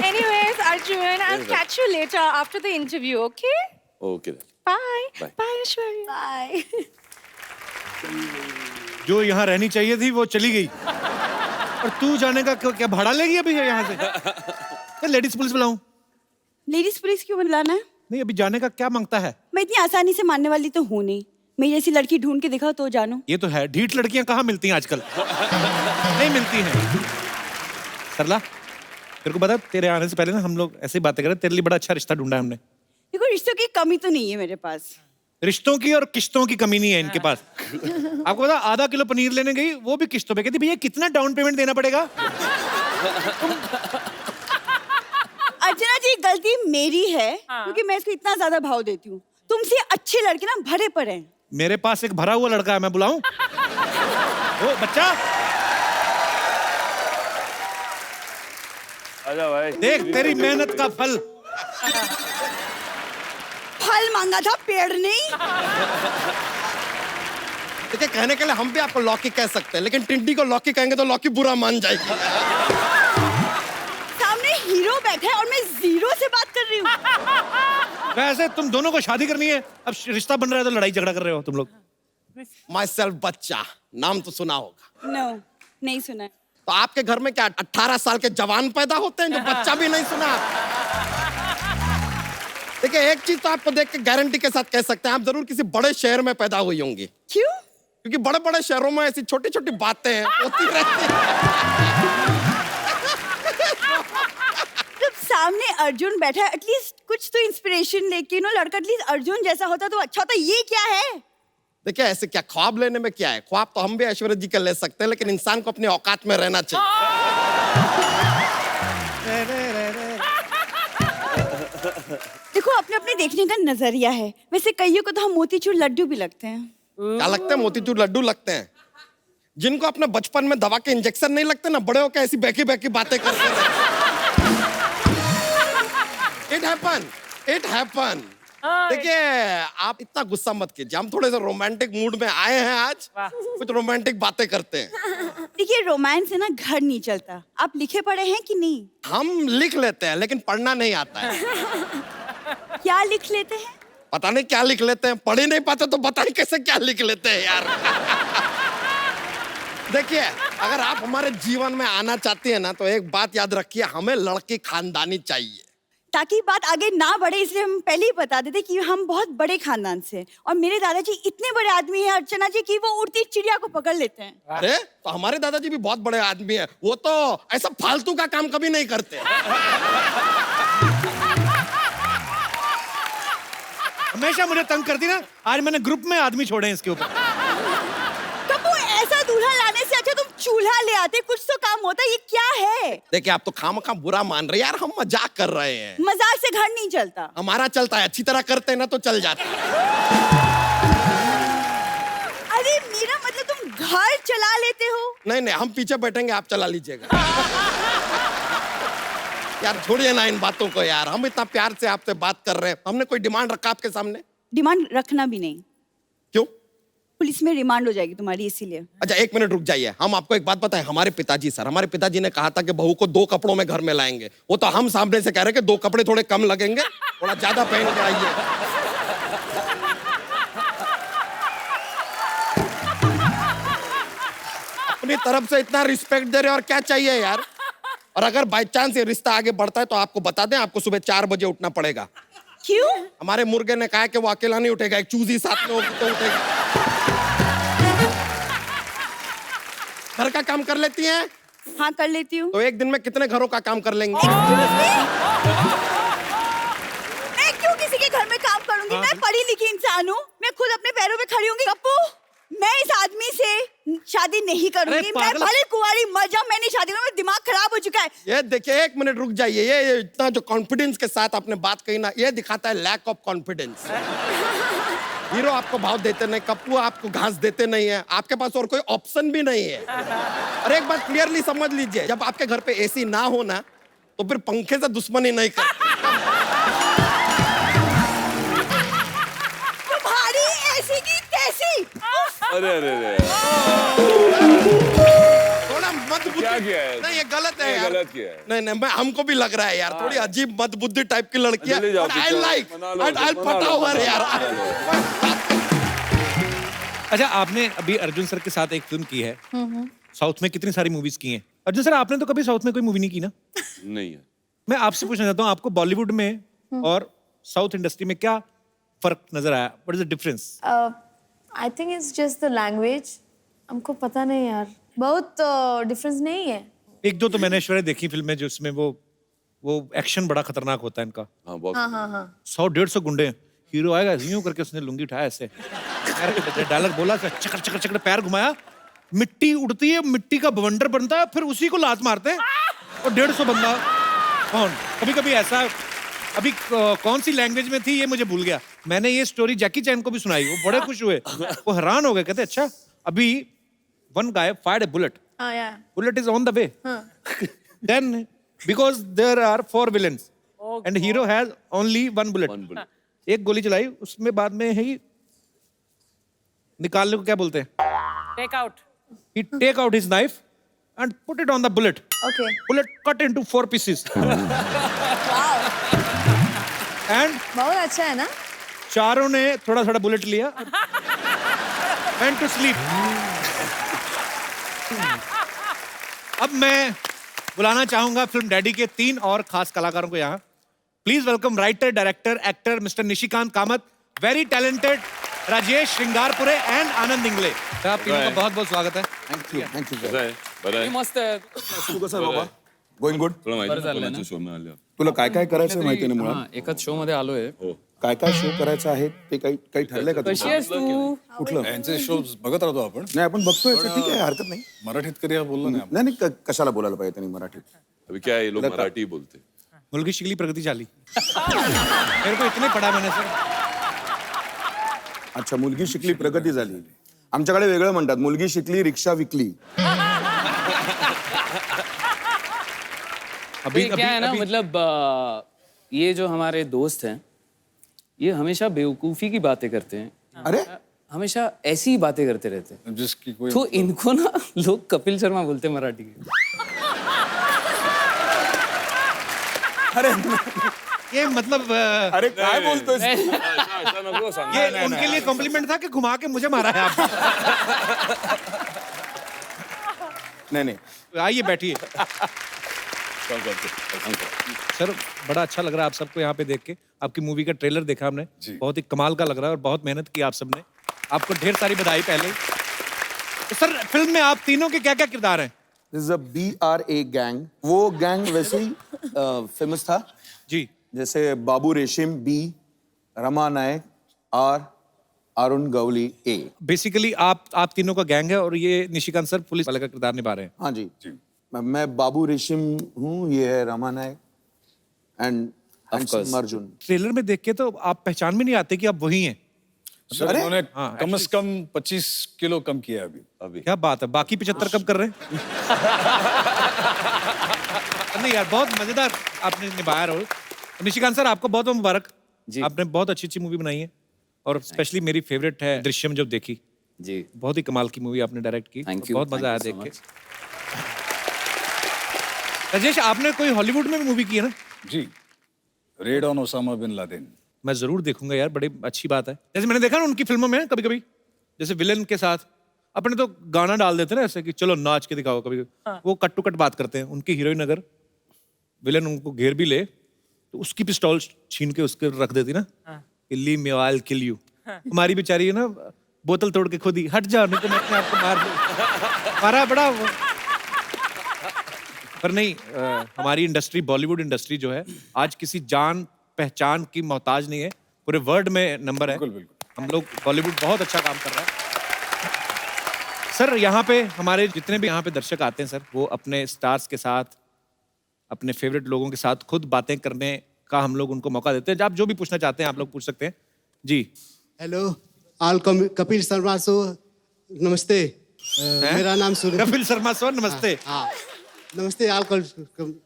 Anyways, Arjun, I'll catch you later after the interview, okay? Okay Bye. Bye. Bye, Aishwarya. Bye. जो यहाँ रहनी चाहिए थी वो चली गई, और तू जाने का क्या भाड़ा लेगी अभी यहाँ से? लेडीज पुलिस बुलाऊं? लेडीज पुलिस क्यों बुलाना है? नहीं, अभी जाने का क्या मांगता है? मैं इतनी आसानी से मानने वाली तो हूँ नहीं। मेरी जैसी लड़की ढूंढ के दिखाओ तो जानो। ये तो है, ढीठ लड़कियां कहाँ मिलती हैं आजकल? नहीं मिलती हैं। सरला, तेरे को पता है, तेरे आने से पहले ना हम लोग ऐसे ही बातें कर रहे, तेरे लिए बड़ा अच्छा रिश्ता ढूंढा है हमने। देखो, रिश्तों की कमी तो नहीं है मेरे पास। रिश्तों की और किश्तों की कमी नहीं है इनके पास। आपको पता, आधा किलो पनीर लेने गई, वो भी किश्तों पे। कहती भैया कितना डाउन पेमेंट देना पड़ेगा? अर्चना जी, गलती मेरी है क्योंकि मैं इसको इतना ज्यादा भाव देती हूँ। तुमसे अच्छे लड़के ना भरे पड़े हैं। मेरे पास एक भरा हुआ लड़का है, मैं बुलाऊं? ओ बच्चा, आजा भाई। देख तेरी मेहनत का फल। फल मांगा था, पेड़ नहीं। देखिए कहने के लिए हम भी आपको लौकी कह सकते हैं, लेकिन टिंडी को लौकी कहेंगे तो लौकी बुरा मान जाएगी। सामने हीरो बैठा है और मैं जीरो से बात कर रही हूँ। वैसे तुम दोनों को शादी करनी है, अब रिश्ता बन रहा है तो लड़ाई झगड़ा कर रहे हो तुम लोग। माई सेल्फ बच्चा, नाम तो सुना होगा। नो, नहीं सुना है। तो आपके घर में क्या 18 साल के जवान पैदा होते हैं जो बच्चा भी नहीं सुना? देखिए एक चीज तो आपको देख के गारंटी के साथ कह सकते हैं, आप जरूर किसी बड़े शहर में पैदा हुई होंगी। क्यों? क्योंकि बड़े बड़े शहरों में ऐसी छोटी छोटी बातें होती रहती हैं। जब सामने अर्जुन बैठा है, एटलीस्ट कुछ तो इंस्पिरेशन लेके लड़का एटलीस्ट अर्जुन जैसा होता तो अच्छा होता। ये क्या है? देखिए ऐसे क्या, ख्वाब लेने में क्या है? ख्वाब तो हम भी ऐश्वर्या जी के ले सकते हैं, लेकिन इंसान को अपनी औकात में रहना चाहिए। देखो अपने अपने देखने का नजरिया है। वैसे कईयों को तो हम मोतीचूर लड्डू भी लगते हैं। क्या लगते हैं? मोतीचूर लड्डू लगते हैं। जिनको अपने बचपन में दवा के इंजेक्शन नहीं लगते ना, बड़े होकर ऐसी बैकी बैकी बातें करते हैं। It happen. देखिए आप इतना गुस्सा मत कीजिए, हम थोड़े से रोमांटिक मूड में आए हैं आज, कुछ रोमांटिक बातें करते हैं। देखिए रोमांस है ना, घर नहीं चलता। आप लिखे पढ़े हैं कि नहीं? हम लिख लेते हैं लेकिन पढ़ना नहीं आता है। क्या लिख लेते हैं? पता नहीं क्या लिख लेते हैं, पढ़ ही नहीं पाते तो बताइए कैसे क्या लिख लेते हैं यार। देखिए अगर आप हमारे जीवन में आना चाहती है ना, तो एक बात याद रखिए, हमें लड़की खानदानी चाहिए। ताकि बात आगे ना बढ़े इसलिए हम पहले ही बता देते कि हम बहुत बड़े खानदान से हैं। और मेरे दादाजी इतने बड़े आदमी हैं अर्चना जी कि वो उड़ती चिड़िया को पकड़ लेते हैं। अरे तो हमारे दादाजी भी बहुत बड़े आदमी हैं, वो तो ऐसा फालतू का काम कभी नहीं करते। हमेशा मुझे तंग करती ना, आज मैंने ग्रुप में आदमी छोड़े हैं इसके ऊपर। कबू ऐसा दूल्हा लाने से अच्छा तुम चूल्हा ले आते, कुछ तो काम होता। ये क्या है? देखिए आप तो खामखा बुरा मान रहे हैं यार, हम मजाक कर रहे हैं। मजाक से घर नहीं चलता। हमारा चलता है, अच्छी तरह करते हैं ना तो चल जाता है। अरे मेरा मतलब तुम घर चला लेते हो? नहीं नहीं, हम पीछे बैठेंगे, आप चला लीजिएगा। यार छोड़िए ना इन बातों को यार, हम इतना प्यार से आपसे बात कर रहे हैं, हमने कोई डिमांड रखा आपके सामने? डिमांड रखना भी नहीं। क्यों? पुलिस में रिमांड हो जाएगी तुम्हारी, इसीलिए। अच्छा एक मिनट रुक जाइए, हम आपको एक बात बताएं, हमारे पिताजी ने कहा था कि बहू को 2 कपड़ों में घर में लाएंगे। वो तो हम सामने से कह रहे हैं कि 2 कपड़े थोड़े कम लगेंगे, थोड़ा ज्यादा पहन के आइए। अपनी तरफ से इतना रिस्पेक्ट दे रहे और क्या चाहिए यार। और अगर बाई चांस ये रिश्ता आगे बढ़ता है तो आपको बता दें, आपको सुबह 4 बजे उठना पड़ेगा। क्यों? हमारे मुर्गे ने कहा कि वो अकेला नहीं उठेगा, एक चूजी साथ में होगी तो उठेगा। घर का काम कर लेती हैं? हाँ कर लेती हूँ। तो एक दिन में कितने घरों का काम कर लेंगे? मैं क्यों किसी के घर में काम करूंगी? मैं पढ़ी लिखी इंसान हूँ, मैं खुद अपने पैरों पे खड़ी होंगी। कप्पू मैं इस आदमी से शादी नहीं करूंगी। मैं भले कुंवारी मर जाऊं, मैंने शादी करूंगी। दिमाग खराब हो चुका है। ये देखिए एक मिनट रुक जाइए, ये इतना जो कॉन्फिडेंस के साथ आपने बात कही ना, ये दिखाता है लैक ऑफ कॉन्फिडेंस। हीरो आपको भाव देते नहीं, कप्पू आपको घास देते नहीं है, आपके पास और कोई ऑप्शन भी नहीं है। और एक बात क्लियरली समझ लीजिए, जब आपके घर पे एसी ना हो ना, तो फिर पंखे से दुश्मनी नहीं करते। तुम्हारी ऐसी की तैसी। अरे अरे अरे थोड़ा मदबुद्धि। क्या किया है? नहीं ये गलत है ये यार। गलत किया है। नहीं नहीं, मैं हमको भी लग रहा है यार, थोड़ी अजीब मदबुद्धि टाइप की लड़की है। चले जाओ, आई लाइक मना लो, आई मना पटा लो, हुआ मना लो, यार। अच्छा आपने अभी अर्जुन सर के साथ एक फिल्म की है, साउथ में कितनी सारी मूवीज की हैं। अर्जुन सर आपने तो कभी साउथ में कोई मूवी नहीं की ना? नहीं है। मैं आपसे पूछना चाहता हूँ, आपको बॉलीवुड में और साउथ इंडस्ट्री में क्या फर्क नजर आया? What is the difference? I think it's just the language. हमको पता नहीं यार, बहुत डिफरेंस नहीं है। एक दो तो मैंने ऐश्वर्या देखी फिल्में जिसमें वो एक्शन बड़ा खतरनाक होता है इनका। हाँ बहुत। हाँ 100-150 गुंडे, हीरो आएगा यूं करके उसने लुंगी उठाया ऐसे, डायलॉग बोला, चकर चकर चकर पैर घुमाया, मिट्टी उड़ती है, मिट्टी का बवंडर बनता है, फिर उसी को लात मारते हैं और 150 बंदा कौन। कभी कभी ऐसा, अभी कौन सी लैंग्वेज में थी ये मुझे भूल गया, मैंने ये स्टोरी जैकी चैन को भी सुनाई, वो बड़े खुश हुए, वो हैरान हो गए, कहते अच्छा अभी one guy fired a bullet. yeah. Bullet is on the way. Then because there are 4 villains and hero has only 1 bullet. One bullet. एक गोली चलाई, उसमें बाद में ही निकालने को क्या बोलते हैं? Take out. He take out his knife and put it on the bullet. Okay. Bullet cut into 4 pieces. And बहुत अच्छा है ना? चारों ने थोड़ा थोड़ा बुलेट लिया. Went to sleep. अब मैं बुलाना चाहूंगा फिल्म डैडी के 3 और खास कलाकारों को यहाँ. Please welcome writer, director, actor mister Nishikant Kamat, very talented Rajesh Shringarpure and Anand Ingle. आप तीनों का बहुत बहुत स्वागत है. थँक यू कसं आहे बरं आहे मस्त आहे. तू कसं आहे बाबा गोइंग गुड तुला माहिती आहे कोणाच्या शो मध्ये आलं तुला काय काय करायचं माहिती नाही मुळात एकाच शो मध्ये आलोय. काय काय शो करायचं आहे ते काही काही ठरलंय का कशी आहेस तू? कुठलं यांचे शो बघत राहतो आपण. नाही आपण बघतोय याचं, ठीक आहे हरकत नाही मराठीत कधी बोललो नाही आपण. नाही नाही कशाला बोलायला पाहिजे त्यांनी मराठीत अभी क्या है ये लोग मराठी बोलते मुलगी शिकली प्रगती झाली. मेरे को इतने पढ़ा मैंने सर. अच्छा मुलगी शिकली प्रगती झाली आमच्याकडे वेगळं म्हणतात मुलगी शिकली रिक्षा विकली अभी ये क्या है ना मतलब ये जो हमारे दोस्त हैं ये हमेशा बेवकूफी की बातें करते हैं. अरे हमेशा ऐसी ही बातें करते रहते हैं. जिसकी कोई तो इनको ना लोग कपिल शर्मा बोलते हैं मराठी के. अरे ये मतलब अरे काय बोलतोय ऐसा नको सांग ये उनके लिए कॉम्प्लीमेंट था कि घुमा के मुझे मारा है आपने. नाही नाही आइए बैठिए. सर बड़ा अच्छा लग रहा है आप सबको यहाँ पे देख के. आपकी मूवी का ट्रेलर देखा हमने, बहुत ही कमाल का लग रहा है और बहुत मेहनत की आप सबने. आपको ढेर सारी बधाई पहले. तो सर फिल्म में आप तीनों के क्या क्या किरदार हैं? This is a BRA gang वो गैंग वैसे ही फेमस था जी. जैसे Babu Reshim B Rama Naik R Arun Gawli A. Basically आप तीनों का गैंग है और ये निशिकांत सर पुलिस वाले का किरदार निभा रहे हैं. हाँ जी मैं बाबू रेशिम हूँ ये है रमा नायक एंड अर्जुन. ट्रेलर में देख के तो आप पहचान में नहीं आते कि आप वही हैं. सर उन्होंने हाँ, कम से कम 25 किलो कम किया है अभी. क्या बात है. बाकी 75 कब कर रहे हैं? नहीं यार बहुत मजेदार आपने निभाया रोल. निशिकांत सर आपको बहुत बहुत मुबारक. आपने बहुत अच्छी अच्छी मूवी बनाई है और स्पेशली मेरी फेवरेट है दृश्यम. जब देखी जी बहुत ही कमाल की मूवी आपने डायरेक्ट की. बहुत मजा आया देख के. राजेश आपने कोई हॉलीवुड में भी मूवी की है ना? जी raid on Osama bin Laden. मैं जरूर देखूंगा यार, बड़ी अच्छी बात है. जैसे मैंने देखा ना उनकी फिल्मों में कभी कभी जैसे विलेन के साथ अपने तो गाना डाल देते ना ऐसे कि चलो नाच के दिखाओ. कभी वो कट टू कट बात करते हैं. उनकी हीरोइन अगर विलेन उनको घेर भी ले तो उसकी पिस्टॉल छीन के उसके रख देती ना, leave me I will kill you. हमारी बेचारी है ना बोतल तोड़ के खुद ही हट जाओ नहीं तो मैं अपने आप को मार दूं. मारा बड़ा पर नहीं. हमारी इंडस्ट्री बॉलीवुड इंडस्ट्री जो है आज किसी जान पहचान की मोहताज नहीं है. पूरे वर्ल्ड में नंबर है. हम लोग बॉलीवुड बहुत अच्छा काम कर रहा है. सर यहाँ पे हमारे जितने भी यहाँ पे दर्शक आते हैं सर वो अपने स्टार्स के साथ अपने फेवरेट लोगों के साथ खुद बातें करने का हम लोग उनको मौका देते हैं. आप जो भी पूछना चाहते हैं आप लोग पूछ सकते हैं जी. Hello all Kapil Sharma show namaste. मेरा नाम सुरेश. कपिल शर्मा सर नमस्ते. हाँ नमस्ते ऑल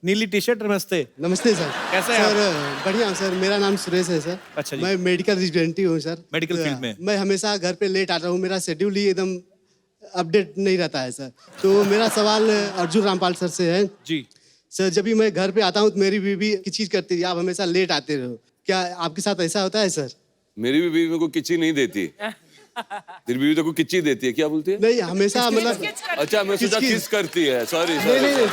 नीली टी शर्ट नमस्ते. नमस्ते सर. कैसे हैं सर बढ़िया हूँ सर. मेरा नाम सुरेश है सर. अच्छा जी. मैं मेडिकल रेजिडेंट हूँ सर. मेडिकल फील्ड में. मैं हमेशा घर पे लेट आता हूँ. मेरा शेड्यूल ही एकदम अपडेट नहीं रहता है सर. तो मेरा सवाल अर्जुन रामपाल सर से है. जी सर जब भी मैं घर पे आता हूँ तो मेरी बीवी की चीज करती है. आप हमेशा लेट आते रहो. क्या आपके साथ ऐसा होता है सर? मेरी भी बीवी मेरे को किच्ची नहीं देती. तेरी बीवी तो को किच्ची देती है. क्या बोलती है? नहीं हमेशा मतलब. अच्छा मैं सोचा किस करती है. सॉरी नहीं नहीं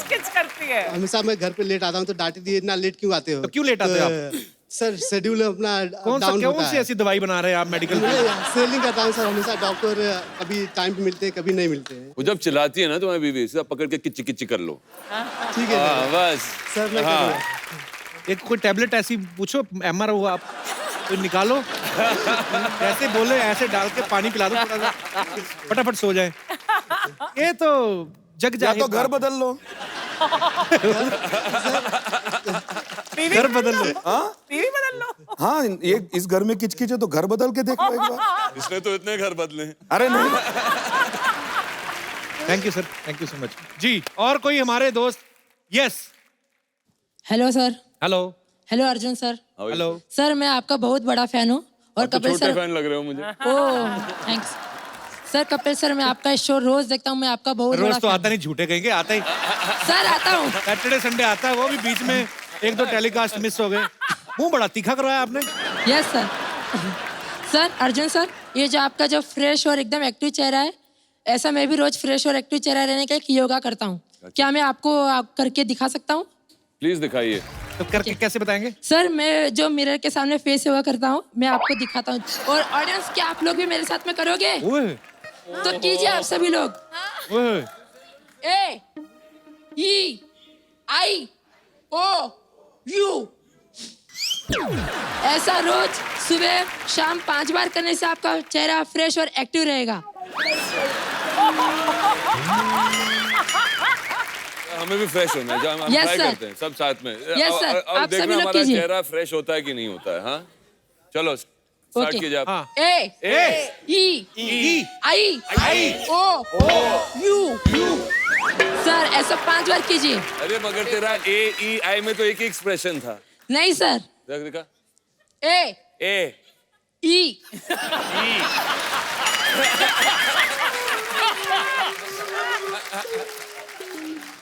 किच करती है. हमेशा मैं घर पे लेट आता हूँ तो डांटती है इतना लेट क्यों आते हो. तो क्यों लेट आते हो आप? सर शेड्यूल अपना कौन सी ऐसी दवाई बना रहे हैं आप मेडिकल में? सेलिंग करता हूँ सर. हमेशा डॉक्टर कभी टाइम पे मिलते हैं कभी नहीं मिलते हैं. वो जब चिल्लाती है ना तुम्हारी बीवी सीधा पकड़ के किच्ची किच्ची कर लो. ठीक है हाँ बस. सर मैं करूँगा. एक कोई टैबलेट ऐसी पूछो MR हो आप तो निकालो. ऐसे बोले ऐसे डाल के पानी पिला दो थोड़ा सा फटाफट सो जाए. ये तो जग या जाए. तो घर बदल लो. घर बदल लो. टीवी बदल लो. हाँ ये इस घर में किचकिच है तो घर बदल के देख लो एक बार. इसने तो इतने घर बदले हैं. अरे नहीं thank you sir. Thank you so much जी. और कोई हमारे दोस्त? Yes hello sir. Hello. Hello Arjun sir. Hello sir मैं आपका बहुत बड़ा फैन हूँ और आप तो कपिल छोटे सर। फैन लग रहे हो मुझे। ओह थैंक्स सर। कपिल सर मैं आपका शो रोज देखता हूँ, मैं आपका बहुत बड़ा रोज तो fan आता नहीं, झूठे कहेंगे, आता ही हूँ। सर आता हूँ। सैटरडे संडे आता है, वो भी बीच में 1-2 टेलीकास्ट मिस हो गए। मुंह बड़ा तीखा करवाया आपने। Yes sir. Sir Arjun sir, ये जो आपका जो फ्रेश और एकदम एक्टिव चेहरा है, ऐसा मैं भी रोज फ्रेश और एक्टिव चेहरा रहने का एक योगा करता हूँ। क्या मैं आपको करके दिखा सकता हूँ? प्लीज दिखाइए। तो करके कैसे बताएंगे? सर मैं जो मिरर के सामने फेस योगा करता हूँ, मैं आपको दिखाता हूँ। और ऑडियंस, क्या आप लोग भी मेरे साथ में करोगे? तो कीजिए आप सभी लोग। A-E-I-O-U। ऐसा रोज सुबह शाम 5 बार करने से आपका चेहरा फ्रेश और एक्टिव रहेगा। हमें भी फ्रेश होना है, हम Yes, ट्राई sir. करते हैं सब साथ में। Yes, sir. अब आप सभी देखना लोग हमारा कीजिए। चेहरा फ्रेश होता है कि नहीं होता है। हाँ चलो स्टार्ट Okay. कीजिए आप। A-E-I-O-U। सर ऐसा 5 बार कीजिए। अरे मगर तेरा A-E-I में तो एक ही एक्सप्रेशन था। नहीं सर। देखा A ए E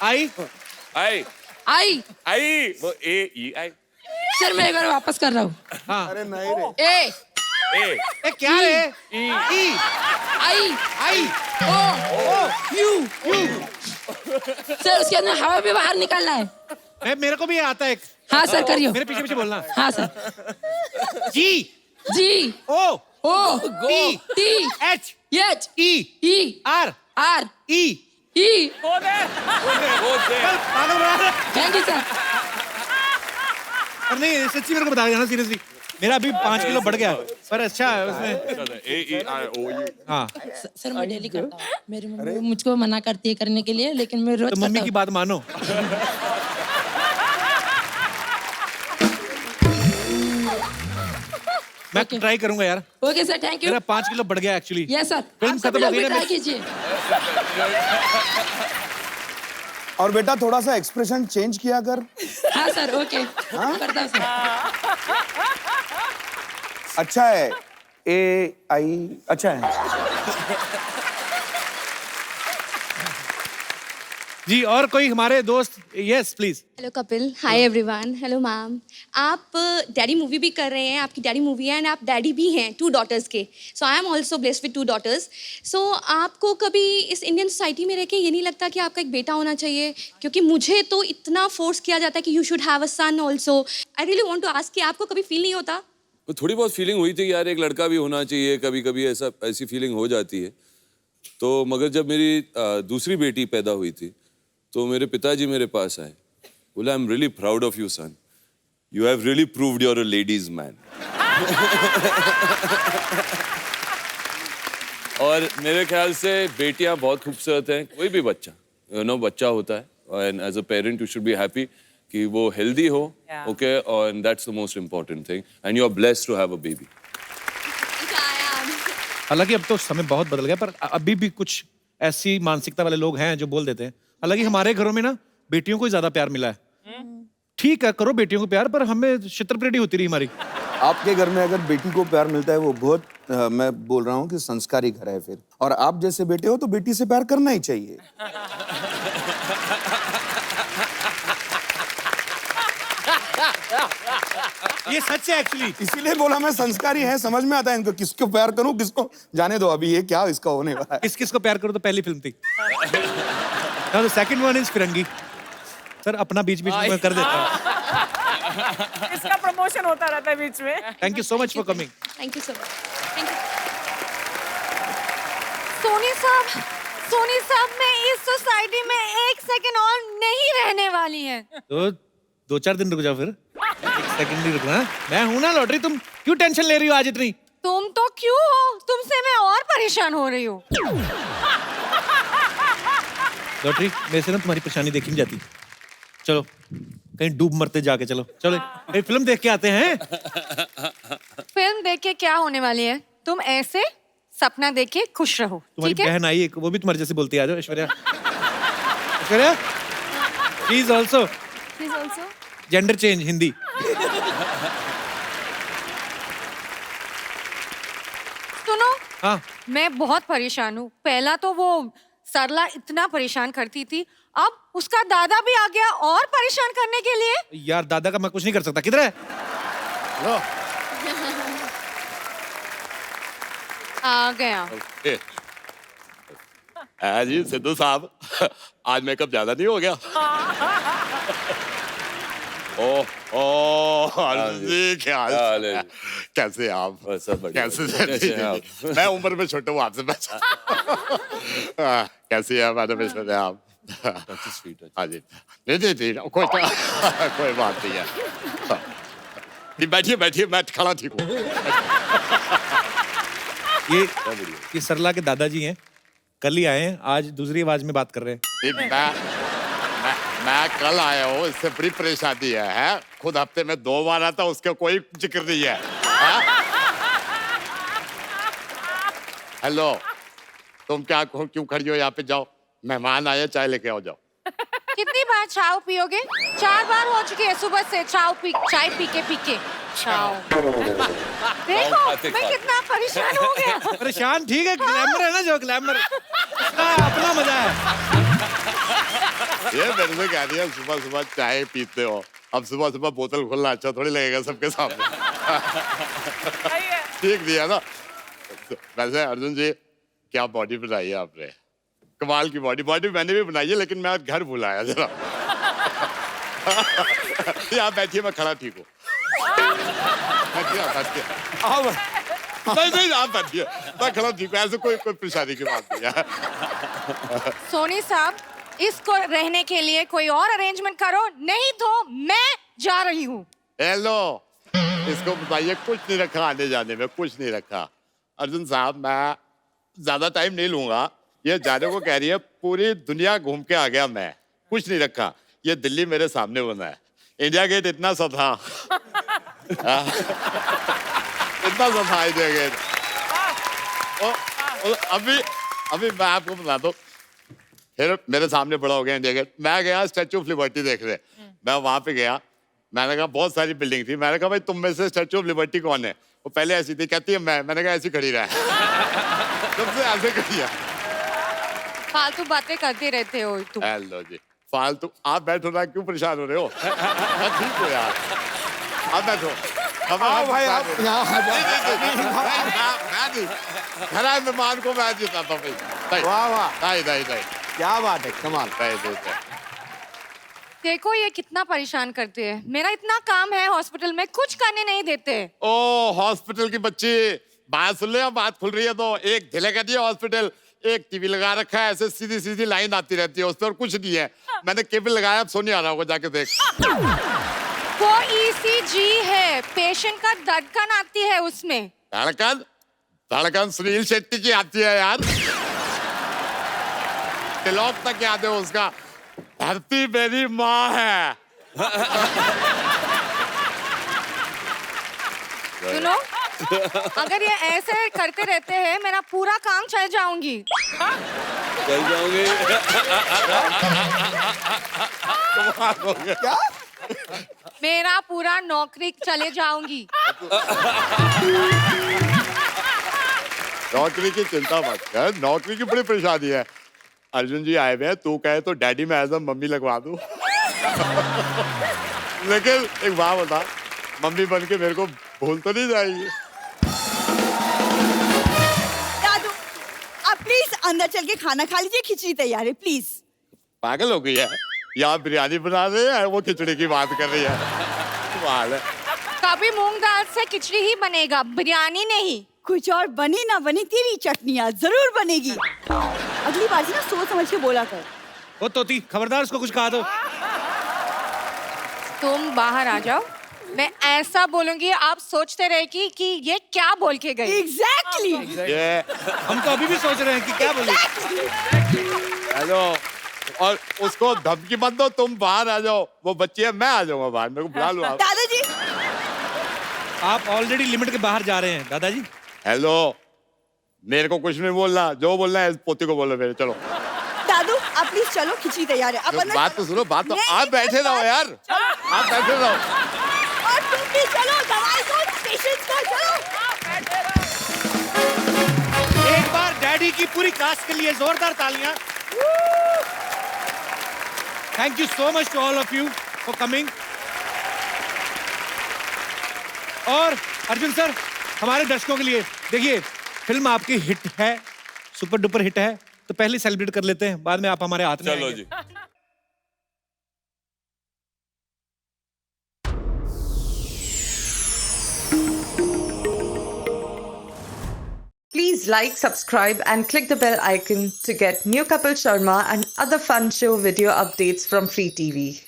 आई आई आई आई वो A-E-I। सर मैं एक बार वापस कर रहा हूँ। हाँ अरे नहीं रे। ए ए क्या रे? ई आई आई ओ यू सर उसके अंदर हवा भी बाहर निकालना है। मेरे को भी आता है एक। हाँ सर करियो। मेरे पीछे पीछे बोलना। हाँ सर। जी जी O O T T H H E E R R E E. पागल बना रहा है। Thank you sir. और नहीं सच्ची मेरे को बता देना सीरियसली, मेरा अभी 5 किलो बढ़ गया पर अच्छा है उसमें। A-E-I-O-U। हाँ सर मैं डेली करता हूँ। मेरी मम्मी मुझको मना करती है करने के लिए, लेकिन मैं रोज तो मम्मी की बात मानो। मैं ट्राई करूंगा यार। Okay sir thank you. मेरा 5 किलो बढ़ गया एक्चुअली। Yes sir. फिल्म आप सभी खत्म हो लोग गई भी ना। ट्राई कीजिए। और बेटा थोड़ा सा एक्सप्रेशन चेंज किया कर। हाँ सर ओके करता हूँ सर। अच्छा है। A-I अच्छा है। जी और कोई हमारे दोस्त? Yes please. Hello Kapil, hi everyone, hello ma'am. आप डैडी मूवी भी कर रहे हैं, आपकी डैडी मूवी है एंड आप डैडी भी हैं 2 डॉटर्स के। So I am also blessed with 2 daughters. So आपको कभी इस इंडियन सोसाइटी में रह के ये नहीं लगता कि आपका एक बेटा होना चाहिए? क्योंकि मुझे तो इतना फोर्स किया जाता है कि you should have a son also. I really want to ask कि आपको कभी फील नहीं होता? तो थोड़ी बहुत फीलिंग हुई थी कि यार एक लड़का भी होना चाहिए, कभी कभी ऐसी फीलिंग हो जाती है। तो मगर जब मेरी दूसरी बेटी पैदा हुई थी तो मेरे पिताजी मेरे पास आए, बोला I am really proud of you son, you have really proved you are a ladies man. और मेरे ख्याल से बेटियां बहुत खूबसूरत हैं, कोई भी बच्चा बच्चा होता है, and as a parent you should be happy कि वो हेल्दी हो, ओके, और that's the most important thing, and you are blessed to have a baby. हालांकि अब तो समय बहुत बदल गया, पर अभी भी कुछ ऐसी मानसिकता वाले लोग हैं जो बोल देते हैं। हालांकि हमारे घरों में ना बेटियों को ही ज्यादा प्यार मिला है। ठीक है करो बेटियों को प्यार, पर हमें छित्रपरेटी होती रही हमारी। आपके घर में अगर बेटी को प्यार मिलता है वो बहुत मैं बोल रहा हूँ कि संस्कारी घर है फिर। और आप जैसे बेटे हो तो बेटी से प्यार करना ही चाहिए। ये सच है एक्चुअली। इसीलिए बोला मैं संस्कारी है, समझ में आता है इनको किसको प्यार करूं किसको जाने दो। अभी ये क्या इसका होने वाला है। किस किस को प्यार करो तो पहली फिल्म थी। Now the second one is Firangi. Sir अपना बीच बीच में मैं कर देता हूँ। इसका प्रमोशन होता रहता है बीच में। Thank you so much for coming. Thank you so much. Thank you. Soni साहब मैं इस सोसाइटी में 1 सेकंड और नहीं रहने वाली है। तो 2-4 दिन रुक जाओ फिर। 1 सेकंड नहीं रुकना। मैं हूं ना लॉटरी, तुम क्यों टेंशन ले रही हो आज इतनी? तुम तो क्यों हो, तुमसे मैं और परेशान हो रही हूँ। लॉटरी मेरे से ना तुम्हारी परेशानी देखी नहीं जाती। चलो कहीं डूब मरते जाके, चलो चलो कहीं फिल्म देख के आते हैं। फिल्म देख के क्या होने वाली है? तुम ऐसे सपना देख के खुश रहो। तुम्हारी ठीक है? बहन आई एक, वो भी तुम्हारे जैसे बोलती है। आ जाओ Aishwarya. Aishwarya please also Please also. Gender change Hindi. हाँ मैं बहुत परेशान हूँ। पहला तो वो सरला इतना परेशान करती थी, अब उसका दादा भी आ गया और परेशान करने के लिए। यार दादा का मैं कुछ नहीं कर सकता, किधर है? आ गया। जी सिद्धू साहब, आज मेकअप ज्यादा नहीं हो गया? अर्जुन जी क्या हाल है? कैसे आप? कैसे आप? मैं उम्र में छोटा हूँ आपसे कैसे है मैडम इसमें आप? हाँ जी, नहीं कोई बात नहीं है। बैठिए बैठिए, मैं खड़ा ठीक हूँ। ये सरला के दादाजी हैं, कल ही आए हैं, आज दूसरी आवाज में बात कर रहे हैं। मैं कल आया हूँ, इससे बड़ी परेशानी है? खुद हफ्ते में 2 बार आता, उसका कोई जिक्र नहीं है। हेलो, तुम क्या क्यों खड़ी हो यहाँ पे? जाओ, मेहमान आए, चाय लेके आओ, जाओ। कितनी बार चाय पियोगे? 4 बार हो चुकी है सुबह से चाय पी के। देखो मैं कितना परेशान हो गया। परेशान ठीक है, ग्लैमर है ना, जो ग्लैमर अपना मजा है। ये मेरे से कह दिया सुबह सुबह चाय पीते हो, अब सुबह सुबह बोतल खोलना अच्छा थोड़ी लगेगा सबके सामने। ठीक दिया ना। वैसे अर्जुन जी, क्या बॉडी बनाई है आपने, कमाल की बॉडी मैंने भी बनाई है, लेकिन मैं घर भुलाया जरा। आप बैठिए, मैं खड़ा ठीक हूँ। नहीं आप बैठिए, मैं खड़ा ठीक हूँ, ऐसे कोई परेशानी की बात नहीं है। सोनी साहब, इसको रहने के लिए कोई और अरेंजमेंट करो, नहीं तो मैं जा रही हूँ। हेलो, इसको बताइए, कुछ नहीं रखा आने जाने में, कुछ नहीं रखा। अर्जुन साहब, मैं ज्यादा टाइम नहीं लूंगा, ये जाने को कह रही है, पूरी दुनिया घूम के आ गया मैं, कुछ नहीं रखा। ये दिल्ली मेरे सामने बना है, इंडिया गेट इतना सा था। इतना सा था इंडिया गेट। अभी मैं आपको बता दूं, फिर मेरे सामने बड़ा हो गया इंडिया गेट। मैं गया स्टैचू ऑफ लिबर्टी देखने, मैं वहां पे गया, मैंने कहा बहुत सारी बिल्डिंग थी, मैंने कहा भाई तुम में से स्टैचू ऑफ लिबर्टी कौन है? वो पहले ऐसी थी, कहती है मैंने कहा ऐसी खड़ी रहा है। सबसे ऐसे खड़ी है। फालतू बातें करते रहते हो तुम। हेलो जी, फालतू आप बैठो ना, क्यों परेशान हो रहे हो? ठीक हो यार, आप बैठो। भाई आप यहाँ आ जाओ। खरा मेहमान को मैं जिताता भाई। वाह वाह, नहीं क्या बात है, कमाल। देखो ये कितना परेशान करते हैं, मेरा इतना काम है हॉस्पिटल में, कुछ करने नहीं देते। ओ हॉस्पिटल की बच्ची, बात सुन ले, बात खुल रही है तो। एक ढिले का दिया हॉस्पिटल, एक टीवी लगा रखा है, ऐसे सीधी सीधी लाइन आती रहती है उस पर, कुछ नहीं है। मैंने केबल लगाया, अब सोनी आ रहा होगा, जाके देख। वो ECG है, पेशेंट का धड़कन आती है उसमें। धड़कन सुनील शेट्टी की आती है यार। तिलक तक याद है उसका, धरती मेरी माँ है। सुनो, अगर ये ऐसे करते रहते हैं, मेरा पूरा काम चल जाऊंगी। चल जाओगे? क्या? मेरा पूरा नौकरी चले जाऊंगी। नौकरी की चिंता मत कर, नौकरी की बड़ी परेशानी है। अर्जुन जी आए हुए हैं, तू कहे तो डैडी में एज अ मम्मी लगवा दूं। लेकिन एक बात बता, मम्मी बन के मेरे को भूल तो नहीं जाएगी? दादू, आप प्लीज अंदर चल के खाना खा लीजिए, खिचड़ी तैयार है, प्लीज। पागल हो गई है, यहाँ बिरयानी बना रहे हैं, वो खिचड़ी की बात कर रही है। है कभी मूंग दाल से खिचड़ी ही बनेगा, बिरयानी नहीं। कुछ और बनी ना बनी, तेरी चटनियाँ जरूर बनेगी। अगली बार से ना सोच समझ के बोला कर। ओ तोती, खबरदार उसको कुछ कहा दो। तुम बाहर आ जाओ, मैं ऐसा बोलूंगी आप सोचते रहे कि ये क्या बोल के गई। एग्जैक्टली। हम तो अभी भी सोच रहे हैं कि क्या बोले। हेलो, और उसको धमकी मत दो, तुम बाहर आ जाओ, वो बच्ची है, मैं आ जाऊंगा बाहर, मेरे को बुला लो आप। दादाजी, आप ऑलरेडी लिमिट के बाहर जा रहे हैं दादाजी। हेलो, मेरे को कुछ नहीं बोलना, जो बोलना है पोती को बोलो मेरे। चलो दादू, आप प्लीज चलो, खिचड़ी तैयार है। तो बात तो सुनो, बात तो आप बैठे रहो यार, आप बैठे रहो। और तुम भी चलो, दवाई दो पेशेंट को, चलो। की पूरी कास्ट के लिए जोरदार तालियां। Thank you so much to all of you for coming. और अर्जुन सर, हमारे दर्शकों के लिए देखिए, फिल्म आपकी हिट है, सुपर डुपर हिट है, तो पहले सेलिब्रेट कर लेते हैं, बाद में आप हमारे हाथ में चलो आएंगे। जी। Please like, subscribe and click the bell icon to get new Kapil Sharma and other fun show video updates from Free TV.